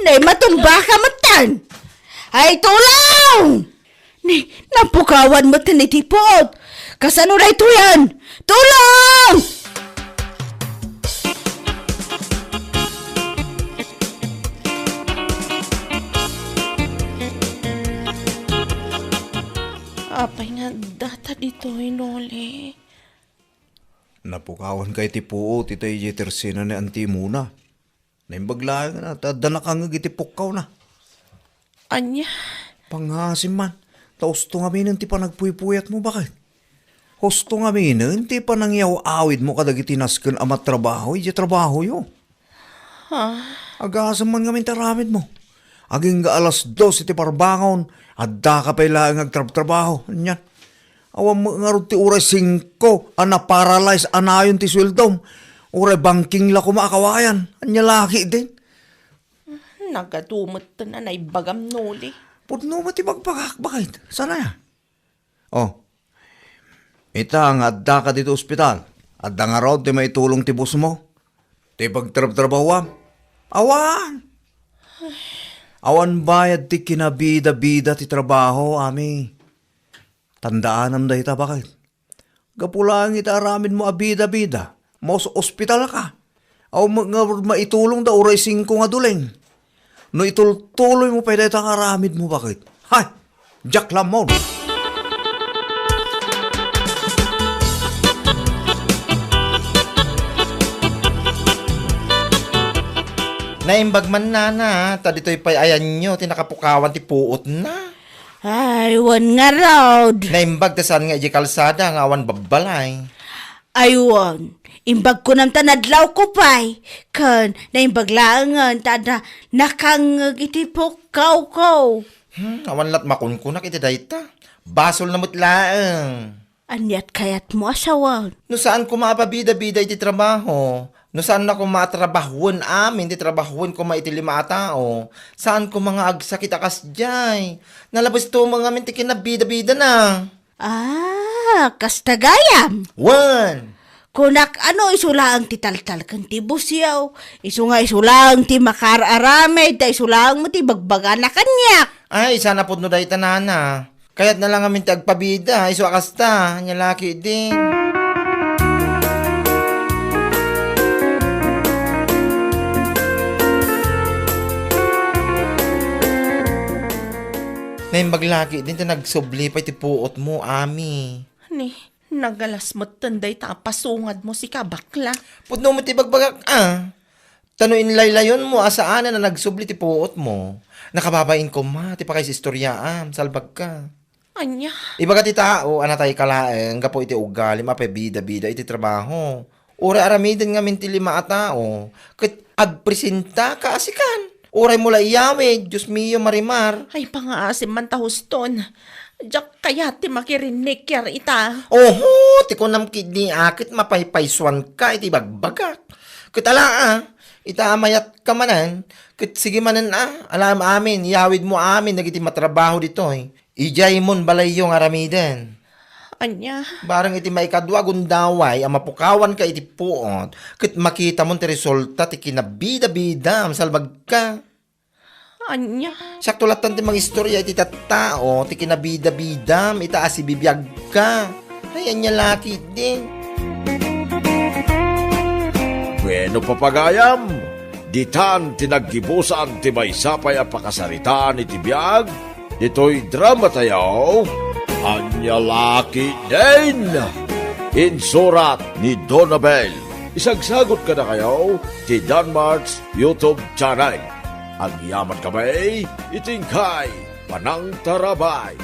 Nay, matumba ka matan! Ay, tulong! Nay, napukawan mo tinitipot! Kasano na ito yan? Tulong! Apay nga data dito inuli. Napukawan kay ti puo, ti tayo tersina ni anti muna. Naimbaglaan na, tadana ka nga iti pukaw na. Anya? Pangasim man, tausto nga minin ti panagpuypuyat mo, bakit? Husto nga minin, ti panangyaw-awid mo kadag itinaskan amat trabaho, iti trabaho yo. Agasam man nga taramid mo. Aging ga alas 2 iti parbangon, adda ka pa ilang agtrabaho. Anyan. Awam mo nga rin ti uray 5, ana-paralyze, anayon ti sweldom. Uray banking la kumakawayan. Anya laki din. Nagadumot na naibagam nuli. Pudno mo ti magpagak, bakit? Sana ya? Oh, ita nga adda ka dito ospital. Adda nga raw ti may tulong ti boss mo. Ti pagtrab-trabaho. Awan! Awan bayad ti kinabida-bida ti trabaho, ami. Tandaan am dahita bakit? Gapulang ita aramid mo abida-bida. Mo sa ospital ka. Aw nga maitulong da uray 5 nga duleng. No itultuloy mo pa dahita nga aramid mo bakit? Hay! Jack Lamon! Naimbag man na, ta dito'y pay ayan nyo, tinakapukawan ti puot na. Ay, wan nga raw. Naimbag ta saan nga iji kalsada, nga awan babalay. Aywan, imbag ko ng tanadlaw ko pa'y. Kan, naimbag langan, tada nakangag itipok kaw. Awan lat makunkunak iti dayta. Basol na mutlaang. Anyat kayat mo asawan. No saan ko maapabida-bida iti trabaho? No saan na ko matrabahuan amin, di trabahuan ko maiti 5 tao. Saan ko mga agsakit akas jay? Nalabas to mga amin ti kinabida-bida na. Ah, kastagayam. One! Kunak ano isulaang ti taltal kan ti busyaw. Isu nga isulaang ti makararamay, da isulaang mo ti bagbaga na kanyak. Ay, sana po no dahi tanana. Kaya't na lang amin ti agpabida, iso akasta, nyalaki din. Dahil maglaki din ta nagsubli pa iti puot mo, ami. Ni, nagalas mo tanday ta pasungad mo si kabakla. Pudno mo ti bagbagak, Tanuin laylayon mo, asaan na nagsubli ti puot mo. Nakababain ko ma, ti pakay si istoryaan, salbag ka. Anya, Ibaga ti tao, anatay kalaeng, gapo iti ugali, mapebida-bida iti trabaho. Ura aramidan nga minti lima a tao, kat agpresenta ka asikan. Uray mula iyawe, Diyos mio marimar. ay pangaasim man ta huston. Diyak kaya ti makirinig yar ita. Oho, ti ko nam kidni akit mapaypayswan ka iti bagbagak. Katala ita amayat ka manan, kat sige manan alam amin, yawid mo amin, nagiti matrabaho dito Ijay mon balay yung aramidan. Anya, Barang iti maikadwa gundaway, ang mapukawan ka iti puot, kat makita mon ti resulta ti kinabida-bida, salbag ka. anya. Sakto latan ti mga istorya iti tattao, ti kinabida-bida, itaas ibibiyag ka. Ay, anya laki din. Bueno papagayam, ditan tinaggibusan ti maysapay a pakasaritaan iti biag, dito'y drama tayaw, Anya Laki din! Insurat ni Donabel. Isagsagot ka na kayo ti Danmarks YouTube channel. Ang yaman kamay, itingkay, panang tarabay.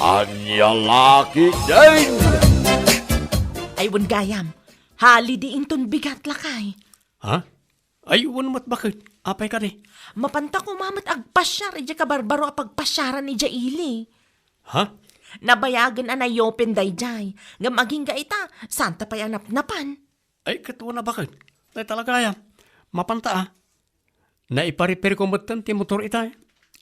Anya Laki din! Ay gayam, hali di inton bigat lakay. Ha? Ay, mat bakit? Apay ka ni. Mapanta ko mamat agpasyar, ija ka barbaro apagpasyaran ni Jaili. Ha? Nabayagan na yopen dayjay, nga maging ga ita, santa pa yan napan. Ay, katuwa na bakit? Ay, talaga yan. Mapanta Naiparipir ko matan ti motor itay.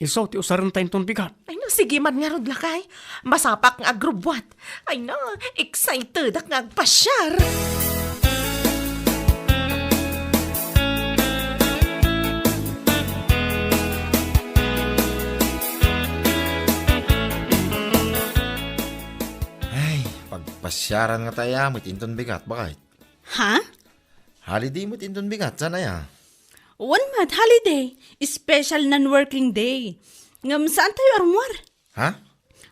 Iso, ti usaran tayo ton bigat. Ay na, sige man nga rod lakay. Masapak nga agrubwat. Ay na, excited ak nga agpasyar. Ay, pagpasyaran nga tayo, matinton bigat, bakit? Ha? Holiday mo tinton bigat, sana ya? One month holiday. Special non-working day. Ngam saan tayo armor? Ha?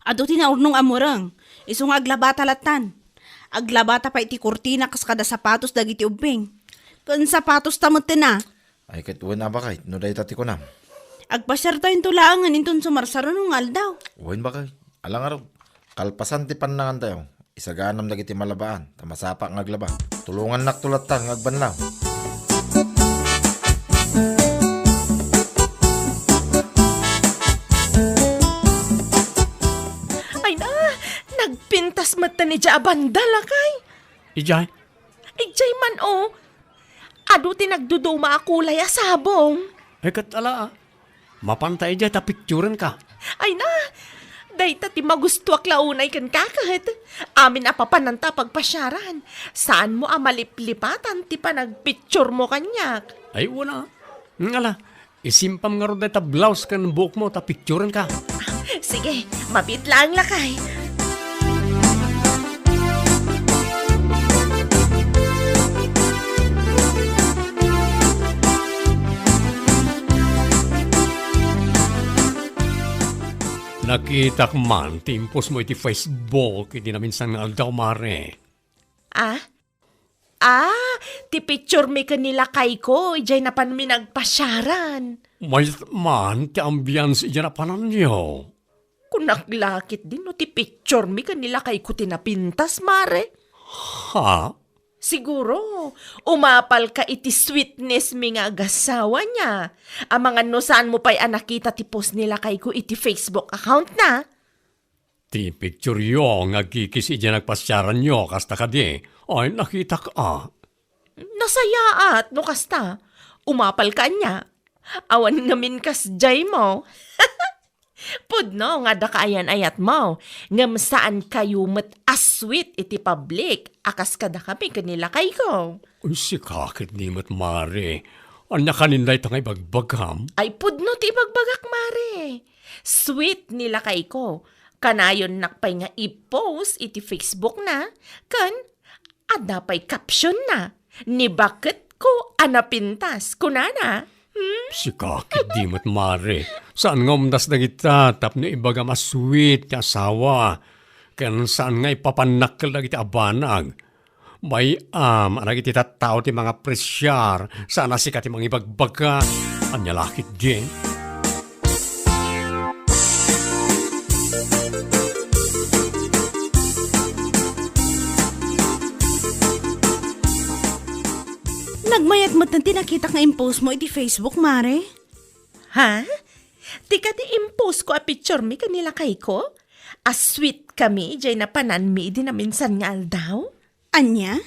Ado tinaurnong amurang. Isong aglabata latan. Aglabata pa iti kurtina kas kada sapatos dagiti ubing. Kan sapatos tamot na. Ay, katuwa na bakit? No day tati ko na. Agpasyar tayo tulangan inton sumarsaro nung aldaw. Uwain bakit? Alang araw, kalpasan ti panangan tayo. Isaganam dagiti malabaan, tamasapa ng aglaba. Tulungan naktulatan ng agbanlaw. Ay na, nagpintas mata ni Jabanda lakay. Ijay, Ijay man adu ti nagduduma akulay asabong. ay katala Mapantay ijay ta picturean ka. Ay na, dayta ti magustuak launay kan kakat. Amin apapananta pagpasyaran. Saan mo amaliplipatan ti panagpicture mo kanyak? Ay, wala. Ngala, isimpam nga ro ta blouse kan buhok mo ta picturean ka. Sige, mabit lang lakay. Nakita ko man, timpos mo iti Facebook, hindi na minsan nga aldaw mare. Ti picture mi kanila kay ko, ijay na pan mi nagpasyaran. May man, ti ambiance iya na panan niyo. Kung naglakit din no, ti picture mi kanila kay ko tinapintas, mare. Ha? Siguro, umapal ka iti sweetness mi nga agasawa niya. Ang mga no saan mo pa'y nakita ti post nila kay ko iti Facebook account na. Ti picture yo, nga kikis iya nagpasyaran nyo, kasta ka di. Ay, nakita ka. Nasaya at no kasta. Umapal ka niya. Awan ngamin kas jay mo. Pudno nga da kaayan ayat mo. Ngam saan kayo met aswit iti public. Akas kada kami kanila kay ko. Uy, si kakit ni mat mare. Anya kaninday tangay bagbagam. Ay pudno ti bagbagak mare. Sweet nila kay ko. Kanayon nakpay nga i-post iti Facebook na. Kan, adapay caption na. Ni bakit ko anapintas kunana. Si kakit di mo't mare. Saan nga umdas na kita tapno ibaga masweet ti asawa. Ken saan nga ipapanakkel na kita abanag. May anag iti tattao ti mga presyar. Sana sikat ti mga ibagbaga. Anya lakit din. Nagmayat mo't na tinakita nga impose mo iti Facebook, Mare. Ha? Di ka di impose ko a picture mi kanila kay ko? A sweet kami, jay na panan mi di na minsan nga aldaw? Anya?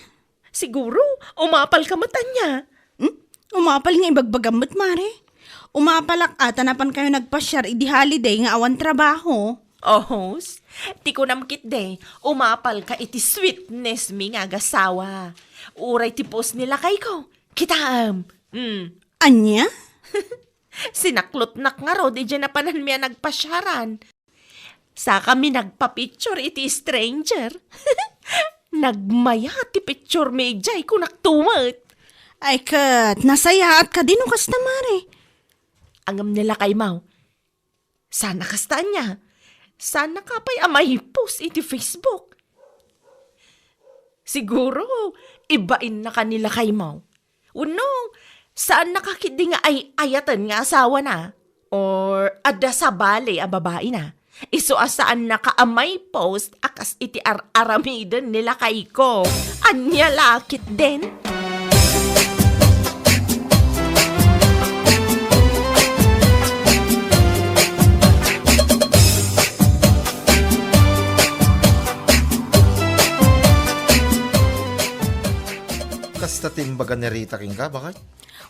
Siguro, umapal ka mata niya. Umapal nga ibagbagamot, Mare. Umapalak ata napan kayo nagpasyar idi holiday nga awan trabaho. Oh, host, di ko namkit de, umapal ka iti sweetness mi nga gasawa. Uray ti post nila kay ko. Kitaam. Anya? Sinaklot nak nga ro, di dyan na panan miya nagpasyaran. Sa kami nagpa-picture iti stranger. Nagmaya ti picture mi jay ko naktumat. Ay kat, nasayaat ka din o kasta, Mare. Angam nila kay Mau. Sana kasta niya. Sana ka pa'y amay post iti Facebook. Siguro, ibain na kanila kay Mau. Uno, saan nakakidi nga ay ayatan nga asawa na? Or ada sa bale a babae na? Iso asaan nakaamay post akas iti aramidan nila kay ko. Anya lakit din. Kasta timbaga ni Rita king ka, bakit?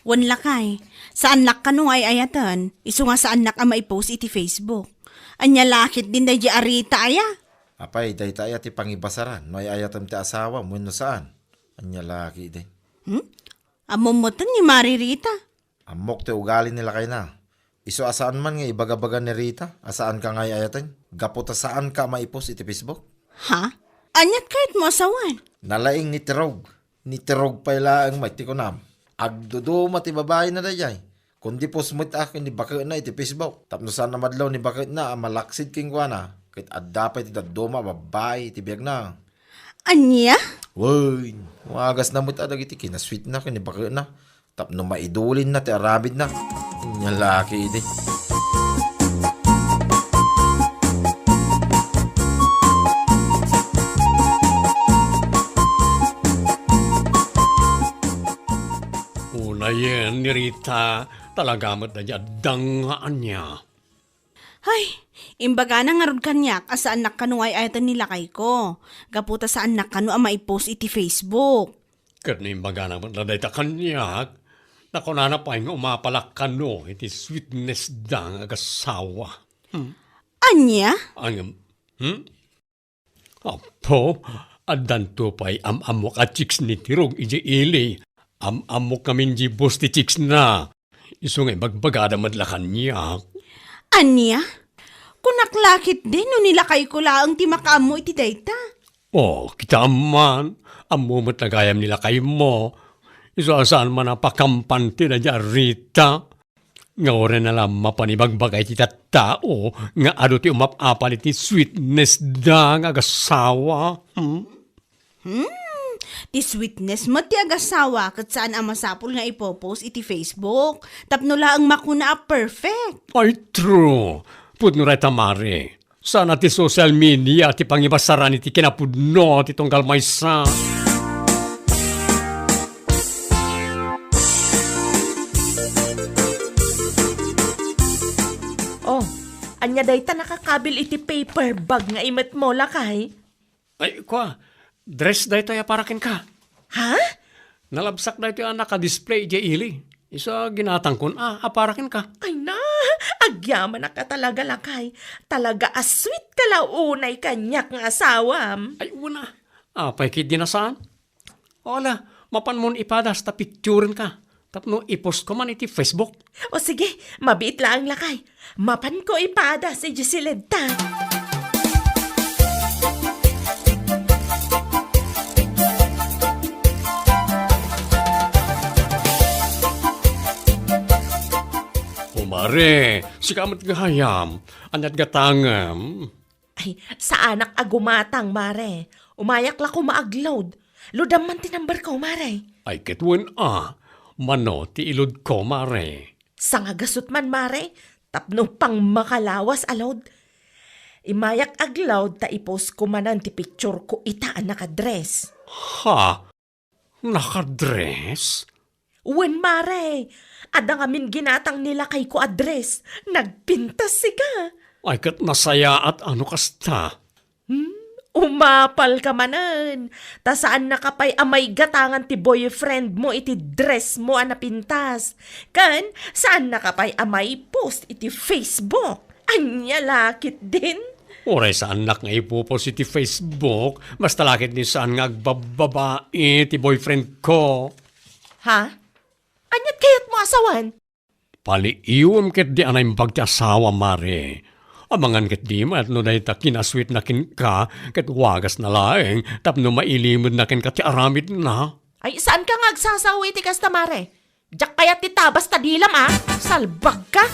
Wan lakay. Saan lak ka nung ay ayatan? Iso nga saan nak ang maipost iti Facebook. Anya lakit din day di arita aya. Apay, day tayo ti pangibasaran. No ay ayatam ti asawa mo no saan. Anya laki din. Amomotan ni Maririta. Amok ti ugali nila kay na. Iso asaan man nga ibagabaga ni Rita? Asaan ka nga ayatan? Gaputa saan ka maipost iti Facebook? Ha? Anyat kahit mo asawan. Nalaing ni Tirog. Ni Tirog pa ilaang may ti ko nam. Agdudo mati babae na dayay. Kundi post mo iti ni bakit na iti Facebook. Tapno saan na madlaw ni bakit na malaksid king kwa na. Kahit adapay ti daduma babae iti biyag na. Anya? Woy, wagas na mo iti adag iti kinasweet na kini bakit na. Tapno maidulin na ti arabid na. Yung laki iti. Ayen, ni Rita, talagamat na niya, dangaan niya. Ay, imbaga na nga rod kanyak asaan nak kanu ay ayatan nila kay ko. Gaputa saan nak kanu ang maipost iti Facebook. Kat na imbaga naman na dayta kanyak, nakunana pa yung umapalak kano, iti sweetness dang agasawa. Anya? Ang, Apo, adanto pa'y amok at chicks ni Tirog, iji ili. Amok kamin di boss ti chicks na. Iso nga magbagada madlakan niya. Anya? Kunaklakit din no nila kay ko laang ti makaamo iti dayta. Oh, kita man. Amo matlagayam nila kay mo. Iso asaan man napakampante na niya Rita. Nga orin na lang mapanibagbagay ti tao. Nga ado ti umapapal iti sweetness da nga agasawa. Ti sweetness mo ti agasawa kat saan ang masapul nga ipopost iti Facebook. Tapno laang makuna perfect. Ay, true. Pudno ray tamari. Sana ti social media ti pangibasaran iti kinapudno ti tunggal maysa. Oh, anya dayta nakakabil iti paper bag nga imet mo lakay. Ay, kwa. Dress dahi tayo parakin ka. Ha? Nalabsak dahi tayo naka-display di ili. Isa ginatangkon, aparakin ka. Ay na, agyaman na ka talaga lakay. Talaga asweet ka launay kanyak nga asawam. Ay, una. Apay kid dinasaan. Wala, mapan mo ipadas ta picturean ka. Tapno ipost ko man iti Facebook. O sige, mabiit lang lakay. Mapan ko ipada si Giselenta. Mare, si kamat gahayam, anyat gatangam. Ay, sa anak agumatang, mare. Umayak la ko maagload. Ludam man tinambar ko, mare. Ay ketwen mano ti ilod ko, mare. Sa nga gasot man, mare. Tapno pang makalawas alod. Imayak agload ta ipos ko manan ti picture ko itaan nakadress. Ha? Nakadress? Wen, mare. Ada ngamin ginatang nila kay ko address. Nagpintas si ka. Ay kat nasaya at ano kasta. Umapal ka manan. Ta saan nakapay amay gatangan ti boyfriend mo iti dress mo anapintas. Kan, saan nakapay amay post iti Facebook. Anya lakit din. Oray sa anak nga ipopositive Facebook, basta lakit ni saan nga agbababae ti boyfriend ko. Ha? Anyat kayat mo asawan? Paliiwam ket di anay mbag ti asawa, mare. Amangan ket di mat no dahi ta kinasweet na kin ka, ket wagas na laeng, tapno mailimod na kin ka ti aramid na. Ay, saan ka nga agsasawi ti kasta, mare? Diyak kaya ti tabas ta dilam, Salbag ka?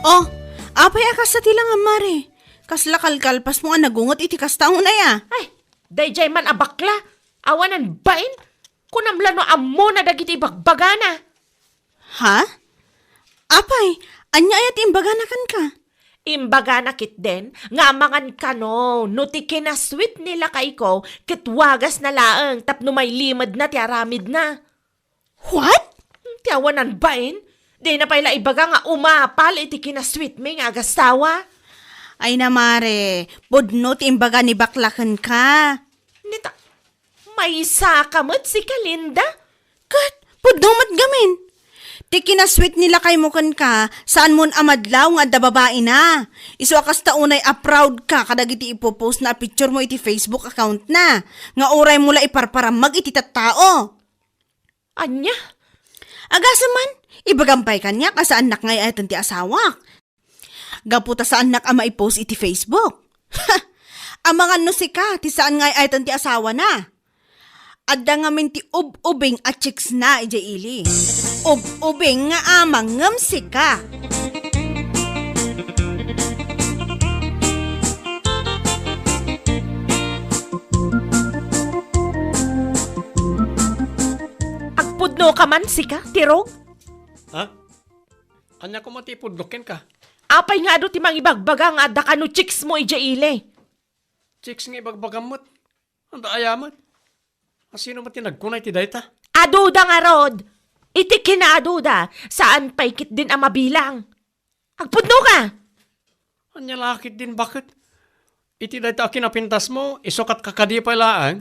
Oh, apay akas sa tilang mare. Kasla kalkalpas mo nga nagungot iti kastaon na ya. Ay, dayjay man abakla. Awanan bain? Kunamla no ammo na dagiti bagbagana. Ha? Apay, anya ayat imbaganakan ka. Imbagana kit den, nga mangan ka no ti kinasweet nila kay ko, kit wagas na laeng, tapno may limad na ti aramid na. What? Ti awanan bain? Di na pala ibaga nga umapal iti kinasweet me nga agastawa. Ay na mare, budno ti imbaga ni baklakan ka. Nita, may sakamot si Kalinda? Kat, budno mat gamin. Ti kinasweet nila kay mo kan ka, saan mon amadlaw nga da babae na. Isu akas taunay proud ka kadag iti ipopost na picture mo iti Facebook account na. Nga oray mula iparparamag iti tattao. Anya? Agasaman, ibagampay kanya ka sa anak ngay ayatan ti asawak. Gaputa sa anak ama i-post iti Facebook. Amangan no si ka, ti saan ngay ayatan ti asawa na. Adda nga min ti ub-ubing at chicks na ija ili. Ub-ubing nga amang ngam si ka. Agpudno ka man si ka, tirog? Ha? Anya ko matipudlokin ka. Apay nga do ti mangibagbaga nga adda kano chicks mo ija ile. Chicks nga ibagbagamot. Anda ayamat. Asino mo tinagkunay ti dayta? Aduda nga rod. Iti kinaaduda. Saan paikit din ang mabilang. Agpudno ka. Anya lakit din bakit? Iti dayta kinapintas mo, isukat kakadipay laang.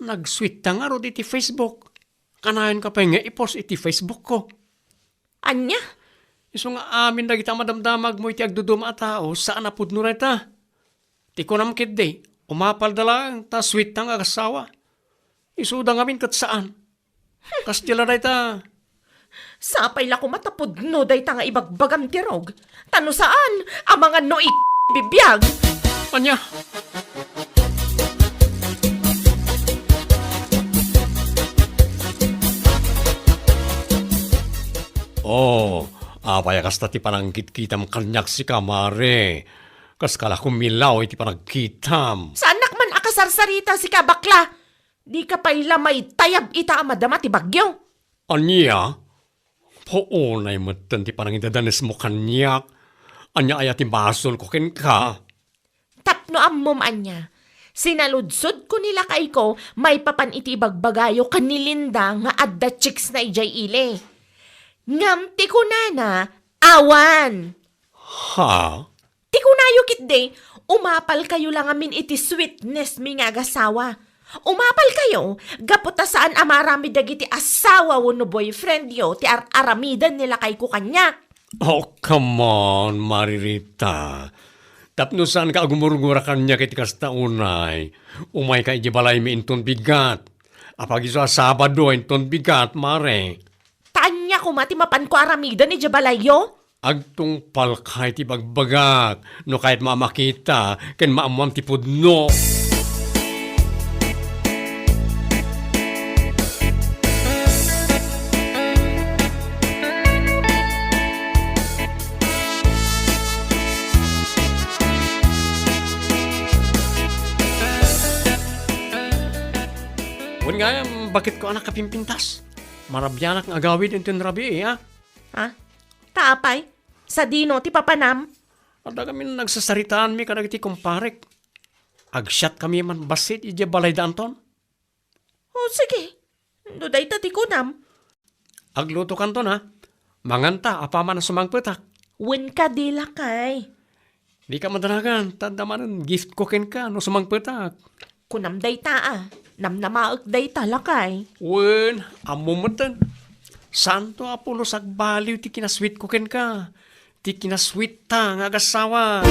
Nag-sweet ta nga rod iti Facebook. Kanayon ka pa nga ipos iti Facebook ko. Anya? Iso nga amin na kita madamdamag mo iti agduduma a tao, saan na pudno na ita? Ti ko namkid di, umapal da lang, ta sweet tang agasawa. Iso da ngamin kat saan? Kas tila na ita. Sapay la ko matapudno day ta nga ibagbagam tirog. Tano saan? Amangan no bibiyag. Anya? Oh, apay kasta ti panangkit-kitam kanyak si kamare. Kas kala kumilaw iti panagkitam. Sa anak man akasarsarita si kabakla. Di ka pa may tayab ita amadama ti bagyo. Anya? Poonay mo ti panangidadanes mo kanyak. Anya ayat ti basol ko ken ka. Tapno ammom anya. Sinaludsod ko nila kay ko may papan iti bagbagayo kanilinda nga adda chicks na ijay ile. Ngam ti kunana, awan. Ha? Ti kunayo kit de, umapal kayo lang amin iti sweetness mi nga agasawa. Umapal kayo, gaputa saan amarami dagiti asawa wano boyfriend yo, ti aramidan nila kay kukanya. Oh, come on, Maririta. Tapno saan ka agumurgura kanya kiti kastaunay. Umay ka ijibalay mi inton bigat. Apag iso Sabado inton bigat, mare. Tanya ko mati mapan ko aramidan ni Jabalayo? Agtong palkay ti bagbagak, no kahit mamakita, ken maamuam ti pudno. Wan nga, bakit ko anak kapimpintas? Marabyanak ng agawid yung tinrabi ha? Ha? Taapay? Sa dino ti papanam? Ada kami nagsasaritaan mi kadag iti kumparek. Agsyat kami man basit iti balay da Anton. O sige, duday ta ti kunam. Agluto kanton ha. Manganta, apaman na sumangpetak. Win ka di lakay. Di ka madanagan, tandamanan gift cookin ka no sumangpetak. Kunam day ta namnamaak day ta lakay. Wen, amumatan. Santo Apolos agbaliw ti kinasweet cookin ka. Ti kinasweet ta nga agasawa.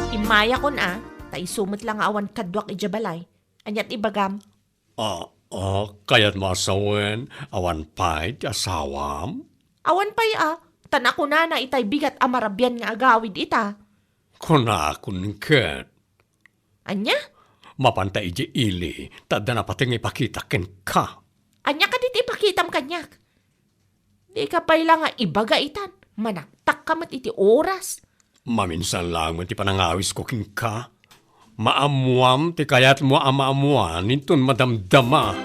Imaya kon ta isumot lang awan kadwak ijabalay. Anyat ibagam. Kaya't masawen, awan pa'y ti asawam. Awan pay tanak ko na itay bigat amarabyan nga agawid ita. Kunakun ket. Anya? Mapanta iji ili, tada na pati nga ipakita ken ka. Anya ka dit ipakitam kanyak. Di ka pay lang nga ibaga itan. Manaktak ka mat iti oras. Maminsan lang mo ti panangawis ko ken ka. Maamuam ti kayat mo amaamuan nitun madamdama.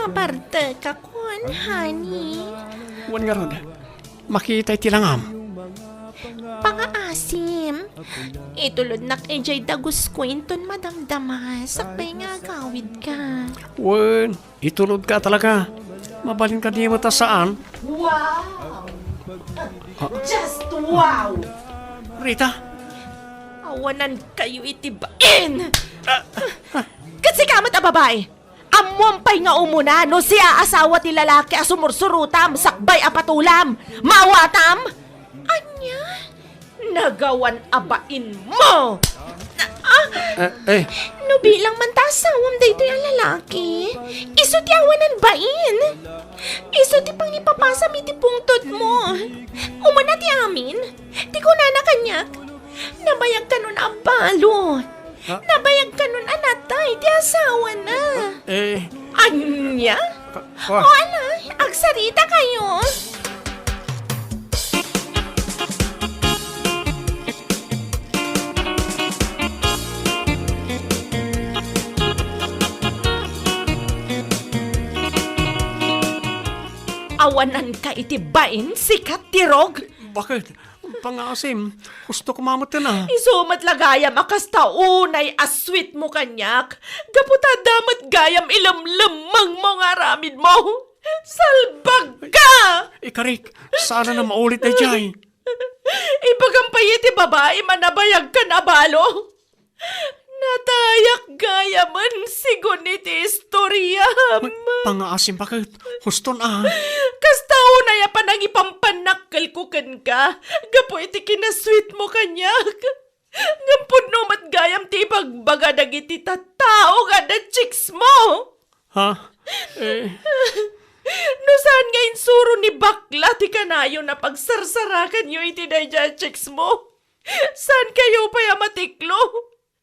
Naparte ka kon, honey. Wan nga ron, makita iti langam. Pangaasim. Itulod nak ejay dagus kwinton madamdama. Sakbay nga gawid ka. Wan, itulod ka talaga. Mabalin ka di mo ta saan. Wow! Just wow! Rita, Awanan kayo itibain! Kasi kamat a babae. Amuampay nga umuna no siya asawa ti lalaki a sumursurutam, sakbay a patulam, mawatam. Anya? Nagawan abain mo! No bilang man tasawam dayto yung lalaki. Iso ti awanan bain. Iso ti pang ipapasa mi ti pungtod mo. Umana ti amin. Ti kunana kanyak. Nabayag ka nun abalo. Nabayag ka nun anatay. Ti asawa na. Anya? O ala, agsarita kayo. Awanan ka itibain, sikat tirog. bakit? Pangasim, gusto ko mamata na. Isumat lagayam akas taunay aswit mo kanyak. Gaputa damat gayam ilamlamang mga ramid mo. Salbag ka! Ikarik, sana na maulit na jay. Ipagampayiti babae manabayag ka na balo. Natayak gayaman sigon iti istoryam. Pangasim, bakit? Gusto na. Kastaw na ya panang ipampanakkel ko kan ka. Gapo iti kinasweet mo kanyak. Ngampun no mat gayam ti bagbaga dagiti tattao nga da chicks mo. Ha? No saan nga insuro ni bakla ti kanayo na pagsarsarakan yo iti dayja chicks mo? Saan kayo pa ya matiklo?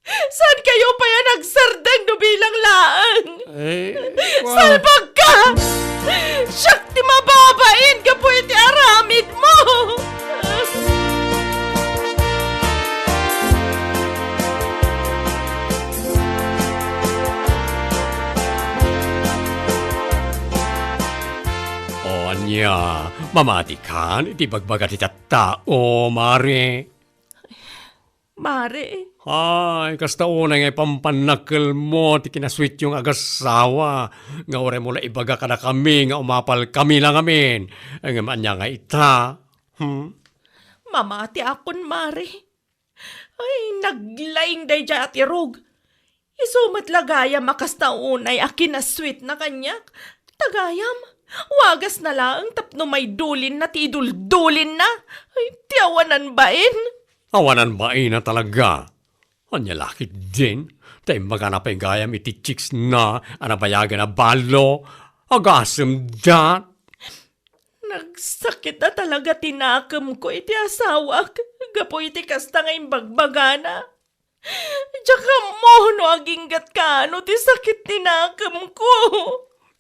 Saan kayo pa ya nagsardang no bilang laang? Salbag ka! Siyak ti mababain ka po iti aramid mo! O anya, mamati kan, iti bagbaga ti tao, mare. Mare, Ay, kasta una nga ipampanakil mo, ti kinasweet yung agasawa. Nga ore mo la ibaga ka na kami, nga umapal kami lang amin. Ang anya nga ita. mamati akon mare. Ay, naglaing day dya at irog. Isumat lagayam akas taunay akin na sweet na kanyak. Tagayam, wagas na lang tapno may dulin na ti iduldulin na. Ay, tiyawanan bain. Awanan ba na talaga? Anya lakit din. Tay maganapay gayam iti chicks na anabayagan na balo. Agasem dat. Nagsakit na talaga tinakam ko iti asawa. Gapo iti kasta ngayong bagbagana. Tsaka mono aginggat ka ano ti sakit tinakam ko.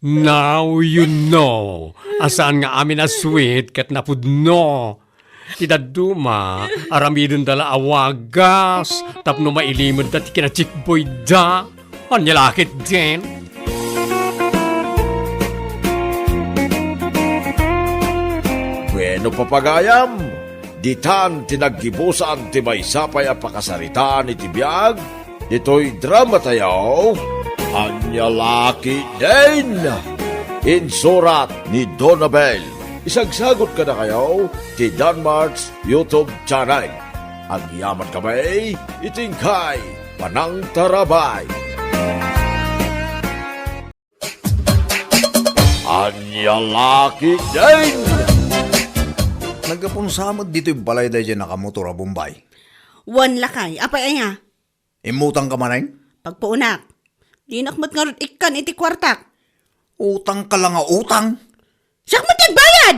Now you know. Asaan nga amin na sweet kat napudno. Tidaduma, aramidon dala awagas. Tapno mailimod dati kinachikboy da. Anya lakit din. Bueno papagayam, ditan tinaggibusan ti maysapay a pakasaritaan iti biag, ito'y drama tayaw, Anya Laki din! Insurat ni Donabel. Isagsagot ka na kayo ti Danmarks YouTube channel. Ang yaman kamay, itingkay, Panang Tarabay. Anya Laki din! Nagkapunsamad dito yung balay dahil dyan nakamotor a Bombay. Wan lakay, apay aya. Imutang ka manay? Pagpuunak. Di nakmat nga rin ikan iti kwartak. Utang ka lang nga utang. Siyak mo tagbayad!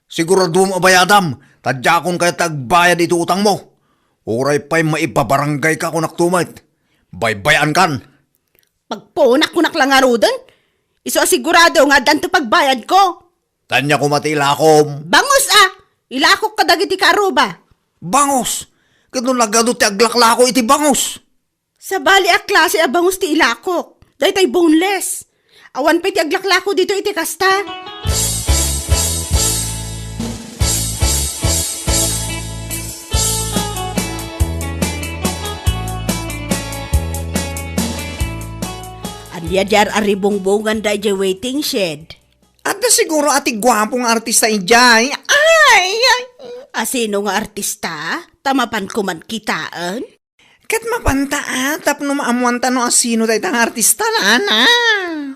Sigurado mo bayadam. Tadya kung kaya tagbayad ito utang mo. Uray pa'y maipabarangay ka kung naktumait. Baybayan kan. Pagpuunak ko naklang nga doon. Iso asigurado nga danto pagbayad ko. Tanya ko matilakom. Bangus ilakok ka dagiti karuba. Bangos. Kano nagado ti aglaklako iti bangos. Sa bali a klase a bangus ti ilakok. Dahil tay boneless. Awan pa ti aglaklako dito iti kasta. Anya jar aribongbongan da jay waiting shed. At na siguro ati gwapong artista ijay. Ay! Asino nga artista? Tamapan ko man kitaan? Kat mapanta tapno maamuan tano asino tayo tang artista na ana.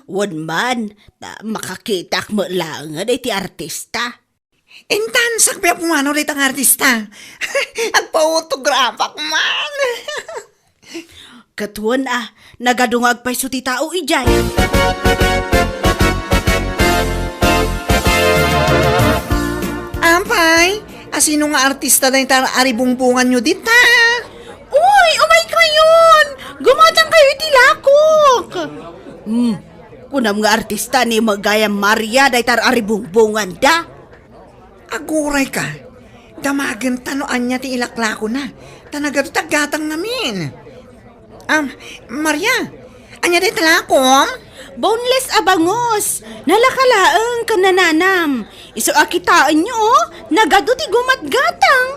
Wan man, makakitak mo lang nga ti artista. Intan sakpya pumano tayo tang artista. Agpa-autograpak man. Katuan nagadungag pa'y suti tao ijay. Ampay, asino nga artista na yung aribungbungan nyo dita? Uy, umay kayon! Gumatang kayo itilakok! Kunam nga artista ni Magayam Maria day tar aribungbungan da. Aguray ka. Damagan tanoan niya ti ilaklako na. Tanaga tagatang namin. Maria, anya day talakom? Boneless abangos. Nalakalaang kanananam. Iso akitaan nyo, nagado ti gumatgatang.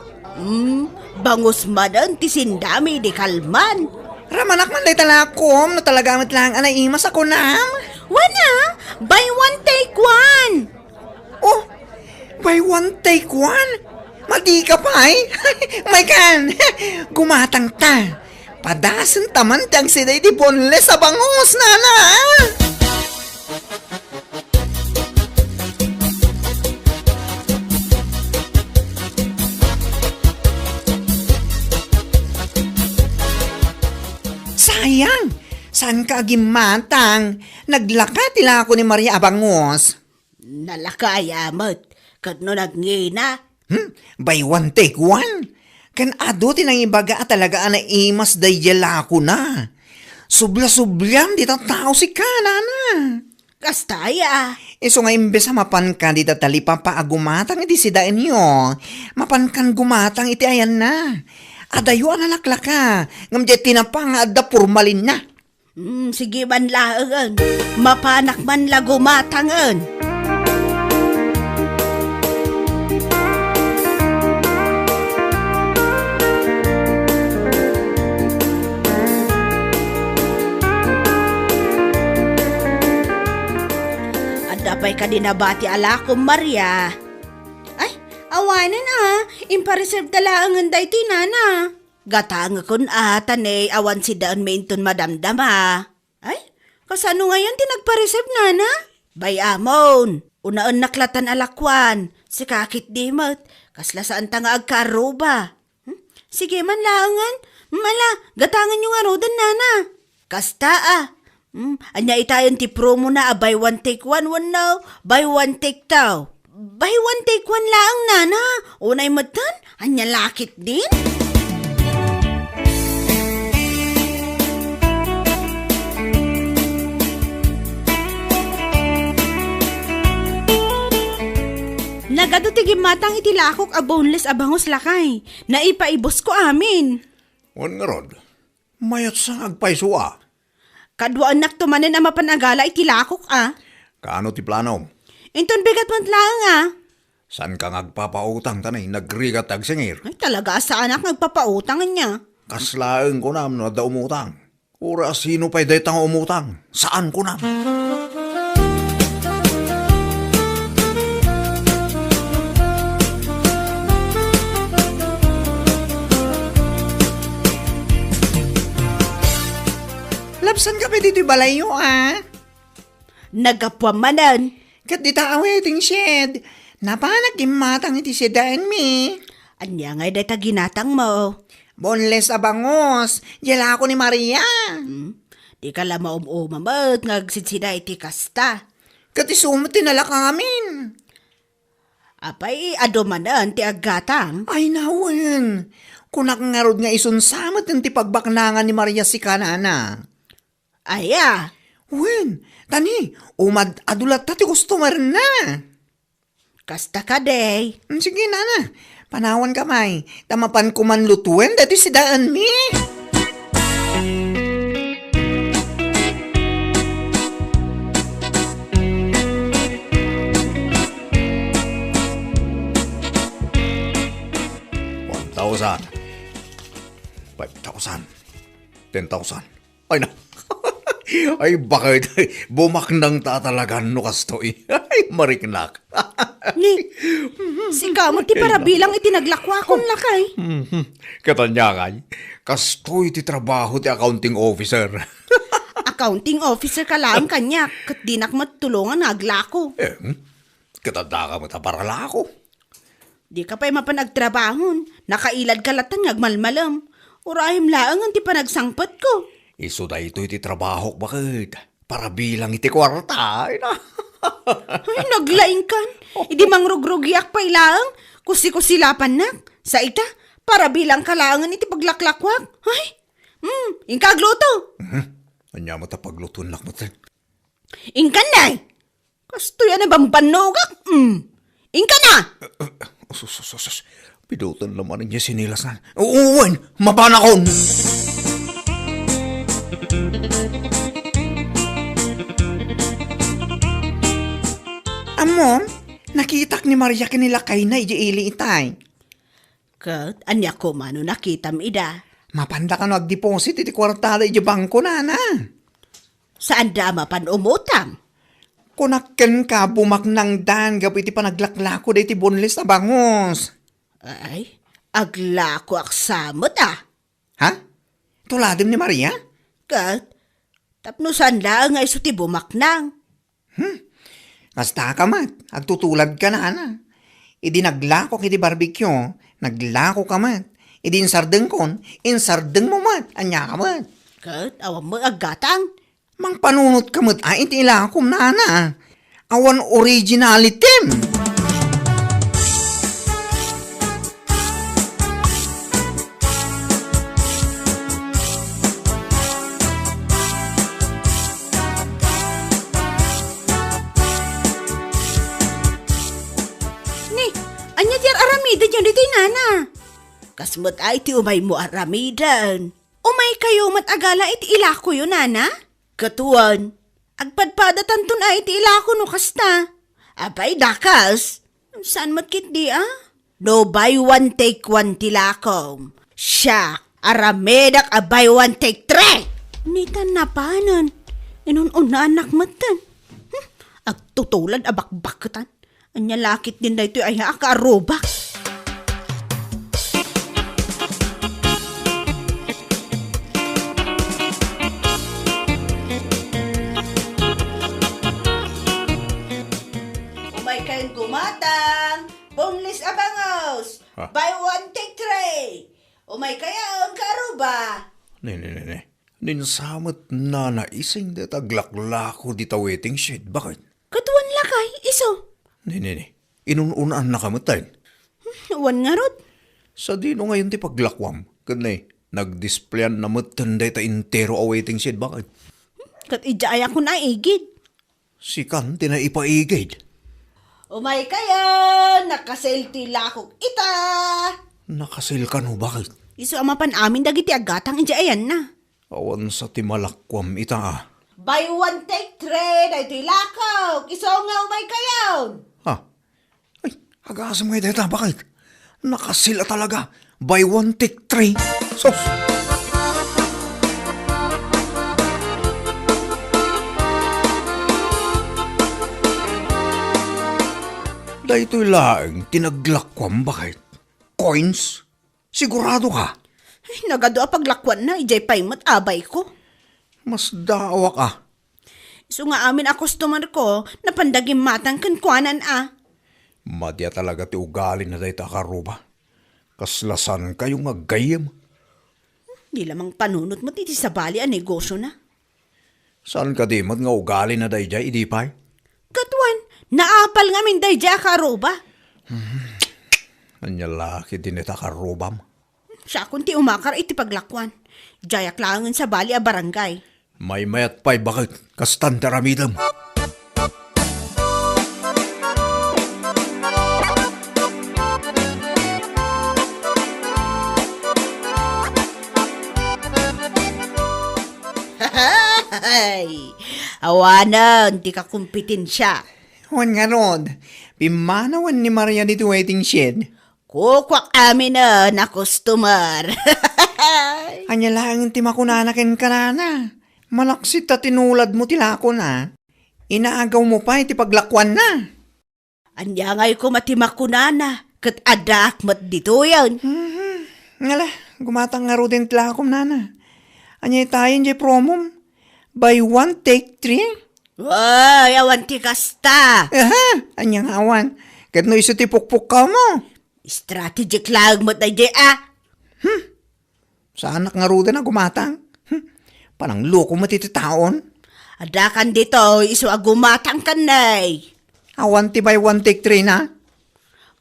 Bangos madan ti sindami di kalman. Ramanak man day talakom na talagamit lang anay imas ako na. Wana, buy one take one. Oh, buy one take one? Madi ka pa May kan, gumatang ta. Padasan taman tiyang siday di boneless sa bangos, nana! Sayang! Saan ka agimatang? Naglaka tila ako ni Maria Abangos. Nalakayamat. Kadno nagngina. Buy one take one? Kan ado tinang ibaga talaga na imas dayala ko na. Subla-sublam di tao si kanana. Kastaya. Iso nga imbes sa mapan ka di tatalipa pa agumatang iti sidain nyo. Mapan kan gumatang iti ayan na. Adayo ang alaklaka. Ngam di tinapang adda purmalin na. Sige man laangan. Mapanak man la gumatangan. Adapay ka dinabati ala ko, Maria. Ay, awanan impareserve talaangan da iti nana. Gatang kun atan awan si daan mainton madamdama. Ay, kasano ngayon tinagpa-receive na? Bay amon, unaan naklatan alakwan, si kakit dimot, kasla saan ta nga agkaroba. Sige man laangan, mala, gatangan yung arodan nana. Kasta anya itayon ti promo na buy one take one now, buy one take two. Buy one take one laang nana, unay matan, anya lakit din. Nagado ti gimatang iti lakok a boneless a bangos lakay. Naipaibos ko amin. Wan nga rod, mayat sa agpaisuwa. Kadwa anak tumanen a mapanagala iti lakok Kaano ti plano? Inton bigat man lang San ka ngagpapautang tanay, nagrigat agsingir? Ay talaga sa anak nagpapautangan niya. Kaslaeng ko nam na da umutang. Ura sino pa'y daytang umutang? Saan ko nam? Lapsan ka pa dito balayo, Nagapwamanan. Kat di ta aweting shed. Napanak gimatang iti sedaan mi. Anya ngay day ginatang mo. Boneless abangos. Yala ako ni Maria. Di ka lang maumamot ngagsidsida iti kasta. Kat isumot tinala kamin. Apay adomanan ti aggatang. Ay nawan. Kunak nga rod nga isunsamot ng ti pagbaknangan ni Maria si kanana. Aya. Wen, tani, umad adulat tati customer na. Kasta ka day. Sige nana, panawan kamay. Tamapan ko man lutuin dati si daan mi. $1,000, $5,000, $10,000. Ay na. Ay bakit bumaknang tatalagan no kastoy. Ay mariknak. Ni, si kamot ti para bilang itinaglakwa lakay. Katanyakay, kastoy ti trabaho ti accounting officer. Accounting officer ka lang kanya, kat di matulungan naglako. Katanda ka mataparala ako. Di ka pa'y mapanagtrabahon, nakailad ka latan ngagmalmalam. Urahim laang ang ti panagsangpat ko. Iso da ito iti trabaho bakit? Para bilang iti kwarta. Ay na. Ay, naglaing kan. Idi mangrugrugiak pa ilaang. Kusi-kusilapan nak. Sa ita, para bilang kalangan iti paglaklakwak. Ay, ingkagluto. Anya mo ta pagluto nak mo ten. Ingkan na. Kasto yan na bambanogak. Ingkan na. Sus. Pidutan naman niya sinilasan. Uwan, mabanakon. Amo, nakitak ni Maria kanila kay na ili itay. Kat, anya ko mano nakitam ida. Mapanda ka no ag-deposit iti kwartada iti bangko na. Saan da mapan umutang? Kunakken ka bumaknang dan gabi iti panaglaklako da iti boneless na bangos. Ay, aglako aksamot Ha? Tuladim ni Maria? Kat, tapnusan lang nga iso ti bumaknang. Kasta ka mat, agtutulad ka na. Idi naglako iti barbecue, naglako ka mat. Idi insardeng kon, insardeng mo mat, anya ka mat. Kat, awan mo aggatang. Mang panunot ka mat, ay iti ilakom na. Awan originalitim. Aramida dyan dito nana. Kasmat ay ti umay mo aramidan. Umay kayo matagala iti ilako yun nana. Katuan, agpadpada tantun ay iti ilako no kasta. Abay dakas. Saan matkit di No buy one take one tilakom. Siya, aramedak a buy one take three. Nitan na panan. Inun-una anak matan. Agtutulad abakbakatan. Anya lakit din na ito ay akaarobak. Umay kaya ang karuba. Ne. Ninsamot na naising da taglaklako di ta waiting shed. Bakit? Katuan lakay, iso. Ne. Inununan na kamatay. Wan nga rod. Sa dino ngayon ti paglakwam. Kanay, nagdisplayan na matanday ta intero a waiting shed. Bakit? Kat ijaya ko na igid. Si Kante na ipaigid. Umay kaya, nakaselti lakok ita. Nakasil ka no, bakit? Iso amapan amin dagiti agatang ijayan na. Awan sa timalakwam ita ah. Buy one take three, na ito'y lakok. Iso nga umay kayaw. Ha? Ay, agasam ngayon dito, bakit? Nakasila talaga. Buy one, take three. Sos! Dahito'y laeng tinaglakwam, bakit? Coins? Sigurado ka? Ay, nagado paglakwan na, ijay paymat abay ko. Mas dawa ka. Iso nga amin a customer ko, napandagim matang kankwanan ah. Madya talaga ti ugali na dahita karuba. Kaslasan kayong agayam. Di lamang panunot mo titi sa bali a negosyo na. Saan ka di nga ugali na dayjay, idipay? Katuan, naapal nga min dayjay karuba. Anyalaki din ita karubam. Siya kunti umakar iti paglakwan. Jayak langan sa bali a barangay. May mayat pa'y bakit? Kastan taramidam. Ay, awanan, di ka kumpitin siya. Wan nga rod, pimanawan ni Maria dito waiting shed. Kukwak amin na customer. Anya lang ti makunanakin ka na. Malaksit ta tinulad mo tilako na. Inaagaw mo pa iti paglakwan na. Anya ngay ko matimakunana, kat adak mat dito yan. Ngala, gumatang nga ro din tilakom nana. Anya tayo di promom. Buy one, take three. Ay, awan ti kasta. Aha, anya nga awan. Kat no iso ti pukpuk ka mo. Strategic lang mat na di ah. Sa anak nga ro din na gumatang. Panang loko mo ti taon. Adakan dito, iso agumatang kanay. Awan ti buy one, take three na.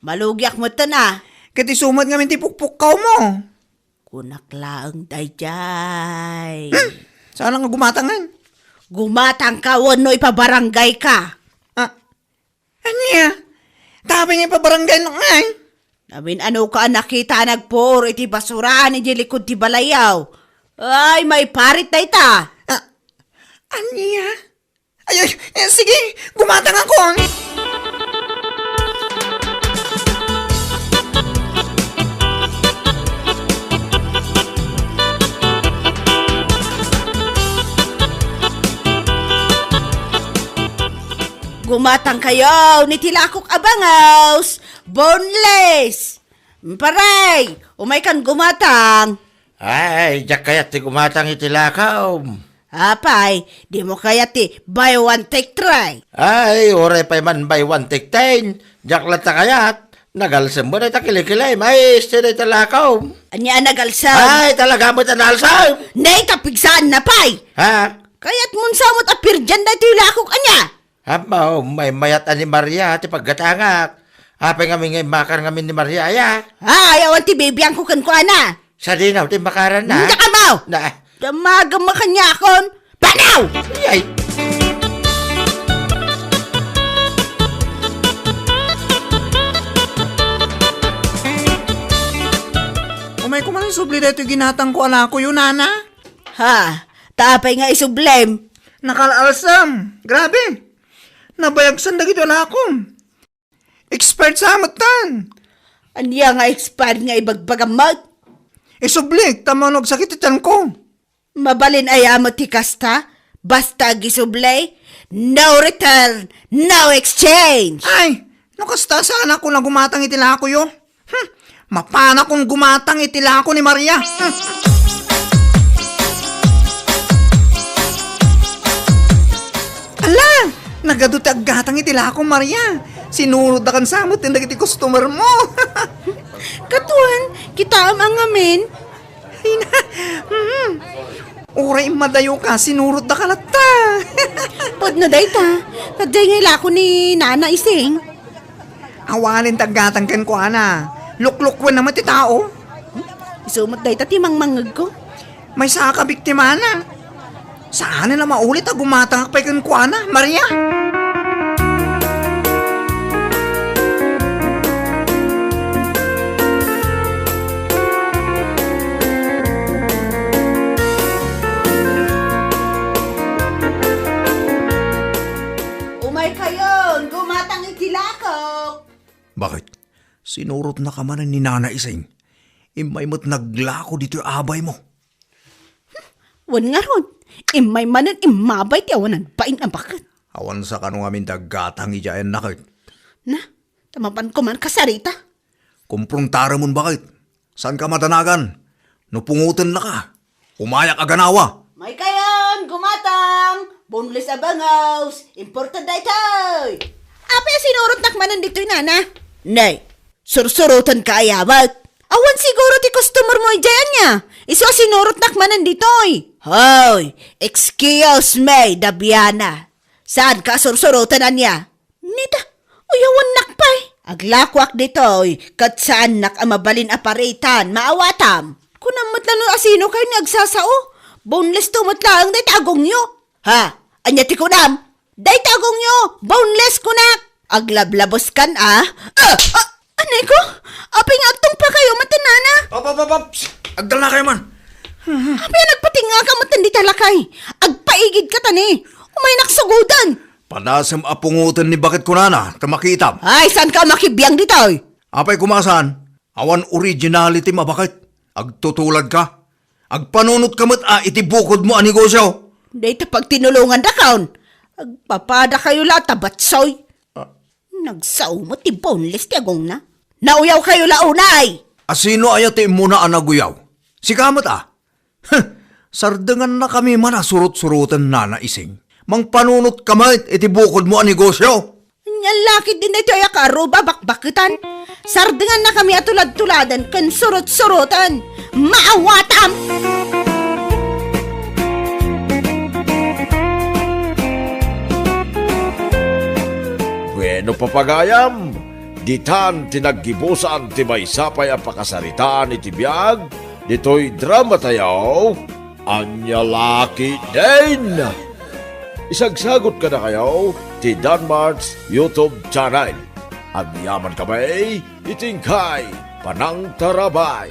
Malugyak mo ta na. Kat isumat nga min ti pukpuk ka mo. Kunak lang dayjay. Saan nga gumatangan? Gumatang ka, wano ipabarangay ka. Anya? Tabi nga pa barangay na nga. Namin ano ka nakita nagpuro iti basurahan iti likod ti balayaw. Ay, may parit na ita. Anya? Ay, sige, gumatang ako. Gumatang kayo, nitilakok abangaws, boneless. Paray, umay kan gumatang. Ay, jak kaya ti gumatang itilakaw. Apay, di mo kaya ti buy one take try. Ay, oray pa'y man by one take ten. Jak lata kayat. Nagalsam mo na itakilikilay. May istiri talakaw. Anya nagalsam. Ay, talaga mo tanalsam. Nay, kapigsaan na pay. Ha? Kaya't mun samot apir dyan na ito lakok anya. Habaw, may mayat ni Maria ti paggatangak. Hapay ngami ngay makar ngami ni Maria ya. Ay, awan ti baby ang kukan ko ana. Sa dinaw ti makaran na. Hindi ka mau. Na. Damagam makanyakon. Banaw! Ay. Umay ko man subli dito ginatang ko ala ko yun, nana. Ha, tapay nga isublem. Nakalalsam. Grabe. Nabayagsan dagito ala ko. Expert sa amatan. Anya nga expired nga ibagbagamot. Isublik, tamanog sakit itan ko. Mabalin ayamo ti kasta, basta gisublay, no return, no exchange. Ay, nakasta sana ko na gumatang itila ko yo. Mapana kung gumatang itila ko ni Maria. Ala, nagadutag gatang itila ko Maria. Sinunod na kan samot yung nagiti customer mo. Katuan, kita ang amin, Tin. Uray madayo ka, sinurot da kalata. Pudno day ta. Kaday ngay lako ni Nana Ising. Awalin tagatang kan ko ana. Luklukwan naman ti tao. Isumot day ta timang mangag ko. May saka biktima na. Saan na maulit gumatang pa kan ko ana, Maria? Umay kayon, gumatang itilakok. Bakit? Sinurot na ka man ni Nana Ising. Imay mo't naglako dito yung abay mo. Wan nga ron. Imay manan imabay ti awanan pain ang bakit. Awan sa kanong amin dagatang ijayan nakit. Na, tamapan ko man kasarita. Kumprontara mon bakit? Saan ka matanagan? Nupungutan na ka. Umayak aganawa. May kayon, gumatang. Boneless abangaws. Important day tayo. Apa yung sinurot nakmanan dito yung nana? Nay, sursurutan ka ayawat. Awan siguro ti customer mo ijayan niya. Iso sinurot nakmanan dito eh. Hoy, excuse me, Dabiana. Saan ka sursurutan na niya? Nita, uyawan nakpay. Aglakwak dito eh. Kat saan nak amabalin aparitan, maawatam. Kunamot lang no asino kayo nagsasao. Boneless tumatlaang day tagong nyo. Ha? Anya ti kunam? Day tagong nyo. Boneless kunak. Aglablabos kan anay ko? Aping agtong pa kayo matanana. Agdal na kayo man. Aping nagpatinga ka matan di talakay. Agpaigid ka tani. Umay naksugudan. Padasam apungutan ni bakit kunana, tamakitam. Ay, saan ka makibiyang dito? Apay kumasan, awan originality mabakit. Agtutulad ka. Agpanunot kamot itibukod mo ang negosyo. Dito pag tinulungan da kaon. Agpapada kayo lahat tabatsoy. Nagsaw mo ti boneless ti agong na. Nauyaw kayo launay. Asino ayat muna ang naguyaw? Si kamot Sardengan na kami man surut-surutan Nana Ising. Mang panunot kamay itibukod mo ang negosyo. Nyalakit din ito ay akaruba bakbakitan. Sardengan na kami atulad-tuladan kan surut-surutan. Maawatam! Bueno papagayam, ditan tinaggibusan ti may sapay ang pakasaritaan iti biyag, dito'y drama tayaw, Anya Laki din! Isagsagot ka na kayo ti Danmar's YouTube channel. Ang yaman kamay, itingkay, panang tarabay.